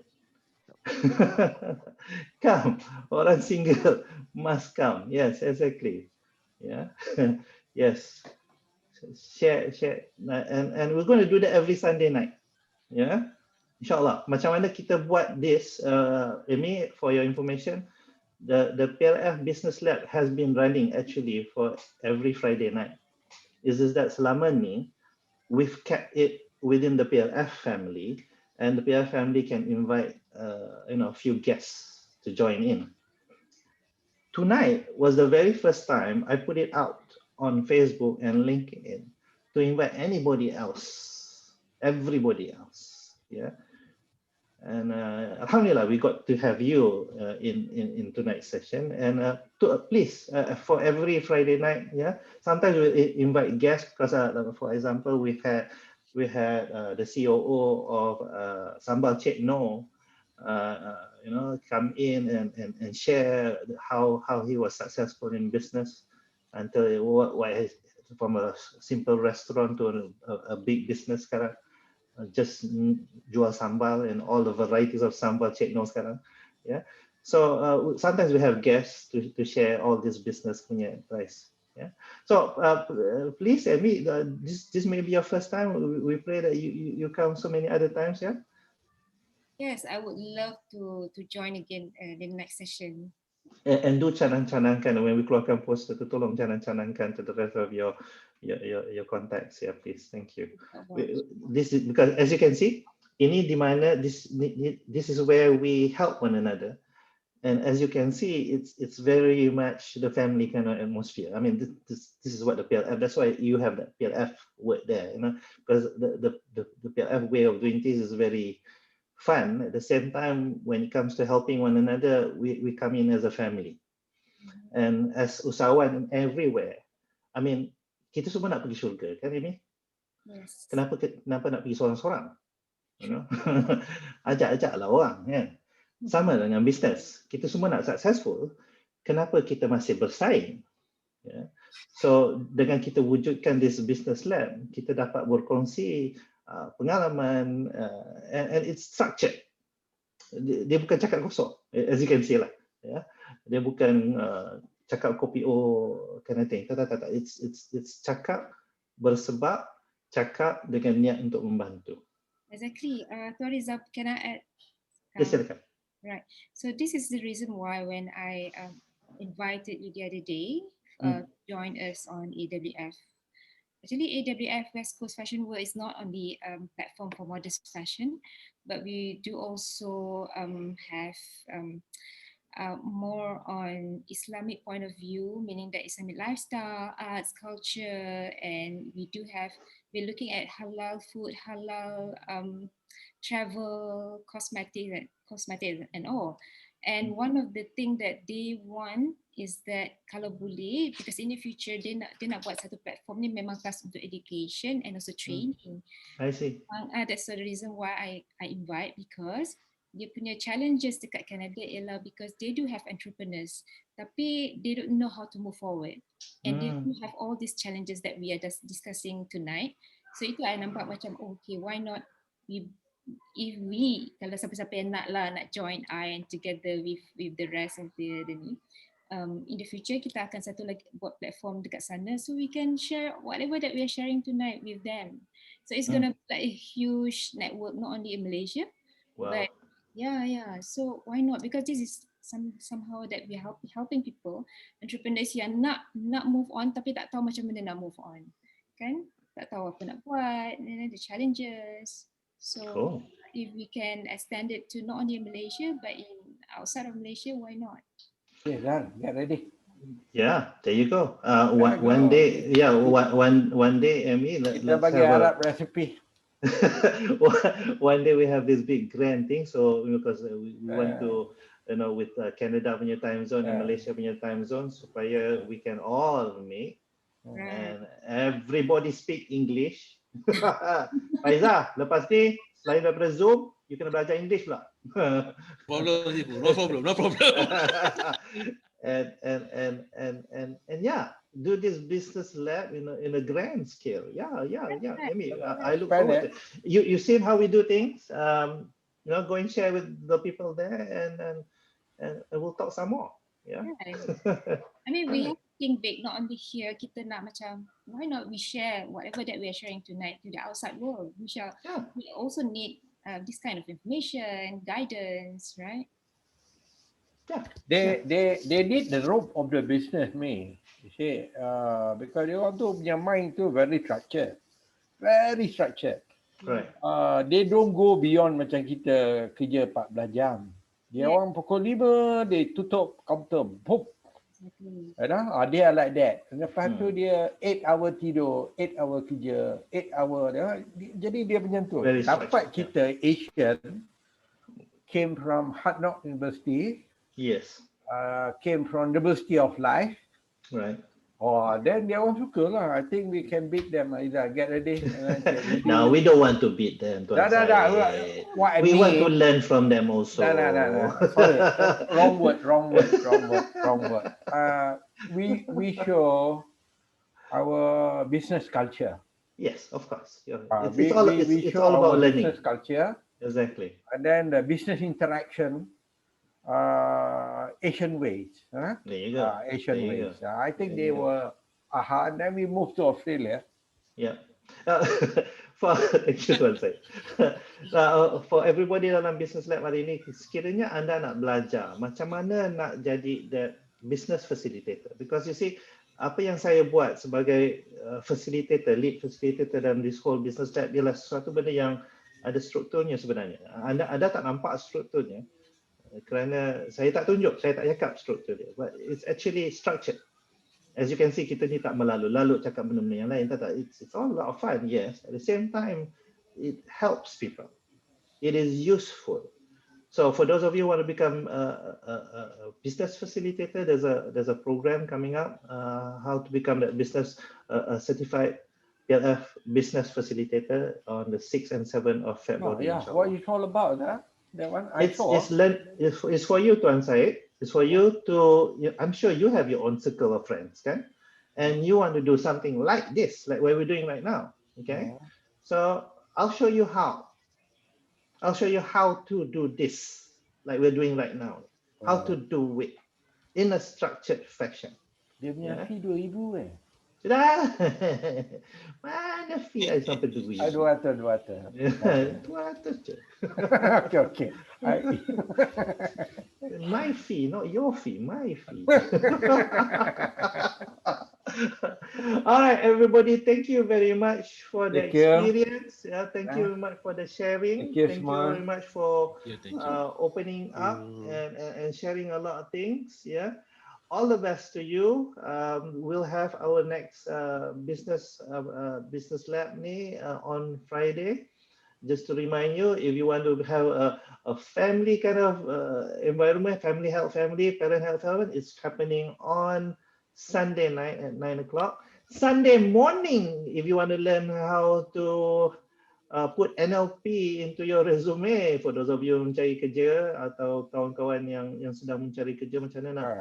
Come, orang single must come. Yes, exactly. Yeah. Yes. Share. And we're going to do that every Sunday night. Yeah. InsyaAllah. Macam mana kita buat this, Amy, for your information, the PLF Business Lab has been running actually for every Friday night. Is that selama ni, we've kept it within the PLF family, and the PLF family can invite a few guests to join in. Tonight was the very first time I put it out on Facebook and LinkedIn to invite anybody else, everybody else. Yeah. And alhamdulillah, we got to have you in tonight's session. And please, for every Friday night, yeah, sometimes we invite guests because, for example, we had the COO of Sambal Cik No, come in and share how he was successful in business until from a simple restaurant to a big business sekarang. Just jual sambal and all the varieties of sambal Cik No sekarang. Yeah. So sometimes we have guests to share all this business punya advice. Yeah. So please, Amy, this may be your first time. We pray that you come so many other times. Yeah.
Yes, I would love to join again the next session.
And do canang-canangkan when we keluarkan poster tu, tolong canang-canangkan to the rest of your contacts. Yeah, please. Thank you. This is because, as you can see, ini di mana this is where we help one another, and as you can see, it's very much the family kind of atmosphere. I mean, this is what the PLF. That's why you have that PLF word there, because the PLF way of doing things is very fun. At the same time, when it comes to helping one another, we come in as a family. And as usahawan everywhere, I mean, kita semua nak pergi syurga, kan Amy?
Yes.
Kenapa nak pergi seorang-seorang? Ajak-ajaklah orang, kan? Sama dengan bisnes. Kita semua nak successful, kenapa kita masih bersaing? Yeah. So, dengan kita wujudkan this business lab, kita dapat berkongsi pengalaman, and it's structured. Dia bukan cakap kosong, as you can see lah. Yeah. Dia bukan cakap kopi kind of thing. Tak. It's cakap bersebab, cakap dengan niat untuk membantu.
Exactly. Tuan Rizal, can I add?
Yes, silakan.
Right. So this is the reason why when I invited you the other day, join us on AWF. Actually, AWF West Coast Fashion World is not only platform for modest fashion, but we do also have more on Islamic point of view, meaning that Islamic lifestyle, arts, culture, and we're looking at halal food, halal travel, cosmetics and all. And one of the things that they want is that kalau boleh, because in the future dia nak buat satu platform ni memang khas untuk education and also training.
I see.
That's the reason why I invite, because dia punya challenges dekat Canada ialah because they do have entrepreneurs, tapi they don't know how to move forward. And they do have all these challenges that we are just discussing tonight. So itu I nampak macam, okay, why not if we, kalau siapa-siapa yang nak join I and together with the rest of the ni, in the future kita akan satu lagi buat platform dekat sana, so we can share whatever that we are sharing tonight with them. So it's gonna be like a huge network, not only in Malaysia, but yeah. So why not? Because this is somehow that we helping people, entrepreneurs yang nak move on tapi tak tahu macam mana nak move on, kan? Tak tahu apa nak buat, and then the challenges. So if we can extend it to not only in Malaysia but in outside of Malaysia, why not?
Okay, done. Get ready.
Yeah, there you go. One day, yeah, one day, Amy,
Kita
let's
bagi
have
Arab recipe.
one day we have this big grand thing. So because we want to, with Canada punya time zone and Malaysia punya time zone, supaya we can all meet and everybody speak English. Faiza, lepas ni selain daripada Zoom, you kena belajar English pula.
No problem.
and yeah, do this business lab in a grand scale. Yeah. Amy, I look forward to it. You seen how we do things. Go and share with the people there, and we'll talk some more. Yeah.
I mean, we have to think big, not only here. Kita nak macam, why not we share whatever that we are sharing tonight to the outside world? We also need this kind of information, guidance, right?
Yeah. They need the rope of the business, me. You see, because they want to punya mind tu very structured.
Right.
They don't go beyond macam kita kerja 14 jam. Dia orang pukul 5 dia tutup kaunter. Boop. They are like that. Lepas tu dia 8 hour tidur, 8 hour kerja, 8 hour. Jadi dia macam tu. Dapat kita Asian came from Hard Knock University.
Yes.
Came from University of Life.
Right.
Then dia orang suka lah. I think we can beat them. Iza, get ready.
No, we don't want to beat them. We want to learn from them also.
No. Sorry. Wrong word. We show our business culture.
Yes, of course.
We show
all about
our
learning.
Business culture.
Exactly.
And then the business interaction, Asian ways.
There you go.
Asian ways. I think they were, and then we moved to Australia.
Yeah. Thank you, Tuan Syed. For everybody dalam Business Lab hari ini, sekiranya anda nak belajar macam mana nak jadi that business facilitator. Because you see, apa yang saya buat sebagai facilitator, lead facilitator dalam this whole Business Lab ialah sesuatu benda yang ada strukturnya sebenarnya. Anda tak nampak strukturnya kerana saya tak tunjuk, saya tak cakap struktur dia. But it's actually structured. As you can see, kita ni tak melalu-lalu cakap benda-benda yang lain. It's all a lot of fun, yes. At the same time, it helps people. It is useful. So for those of you who want to become a business facilitator, there's a program coming up, how to become that business certified PLF Business Facilitator on the 6th and 7th of February.
What is it all about? That one I saw.
It's for you, Tuan Syed. It's for you to, I'm sure you have your own circle of friends, kan? And you want to do something like this, like what we're doing right now, okay? So I'll show you how. I'll show you how to do this, like we're doing right now. How to do it in a structured fashion.
Dia punya fee 2,000
Sudah. Mana fee I sampai 2,000?
200.
200 je.
Okay.
My fee, not your fee, my fee. All right, everybody, thank you very much for the experience. Thank you very much for the sharing. Thank you very much for opening up and sharing a lot of things. Yeah. All the best to you. We'll have our next business lab on Friday. Just to remind you, if you want to have a family kind of environment, family health, parent health, it's happening on Sunday night at 9 o'clock. Sunday morning, if you want to learn how to put NLP into your resume, for those of you yang mencari kerja atau kawan-kawan yang sedang mencari kerja, macam mana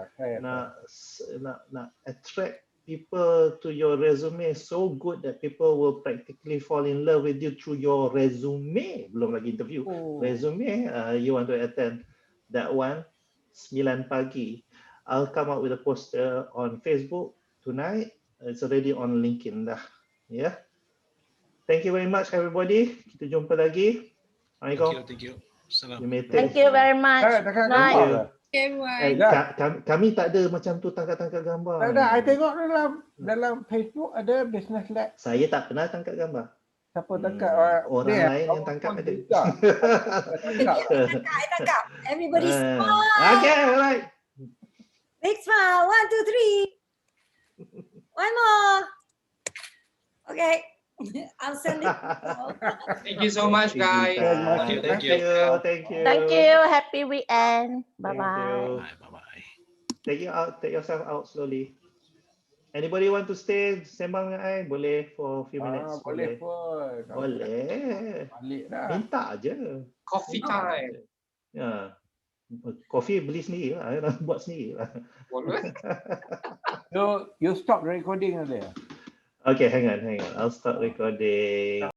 nak attract people to your resume so good that people will practically fall in love with you through your resume. Belum lagi interview. Resume, you want to attend that one, 9 pagi. I'll come up with a poster on Facebook tonight. It's already on LinkedIn dah. Yeah. Thank you very much everybody. Kita jumpa lagi. Assalamualaikum.
Thank you. Salam.
You may
Thank
take.
you very much.
Tangkap
Bye.
gambar ke?
Everyone.
Kami tak ada macam tu tangkap gambar.
Tak ada, I tengok dalam Facebook ada Business Lab.
Saya tak pernah tangkap gambar.
Siapa tangkap?
Orang
ni,
lain yang tangkap ada.
I tangkap. Everybody smile.
Okay, alright.
Big smile. 1, 2, 3. One more. Okay. I'll send it.
Thank you so much, guys.
Thank you.
Thank you. Happy weekend. Bye-bye.
Bye-bye.
Take yourself out slowly. Anybody want to stay sembang dengan I? Boleh for a few minutes.
Boleh pun.
Boleh.
Balik dah.
Minta aja.
Coffee time.
Ya. Kopi beli sendiri lah. I buat sendiri lah.
Boleh.
So you stop recording there.
Okay, hang on. I'll start recording.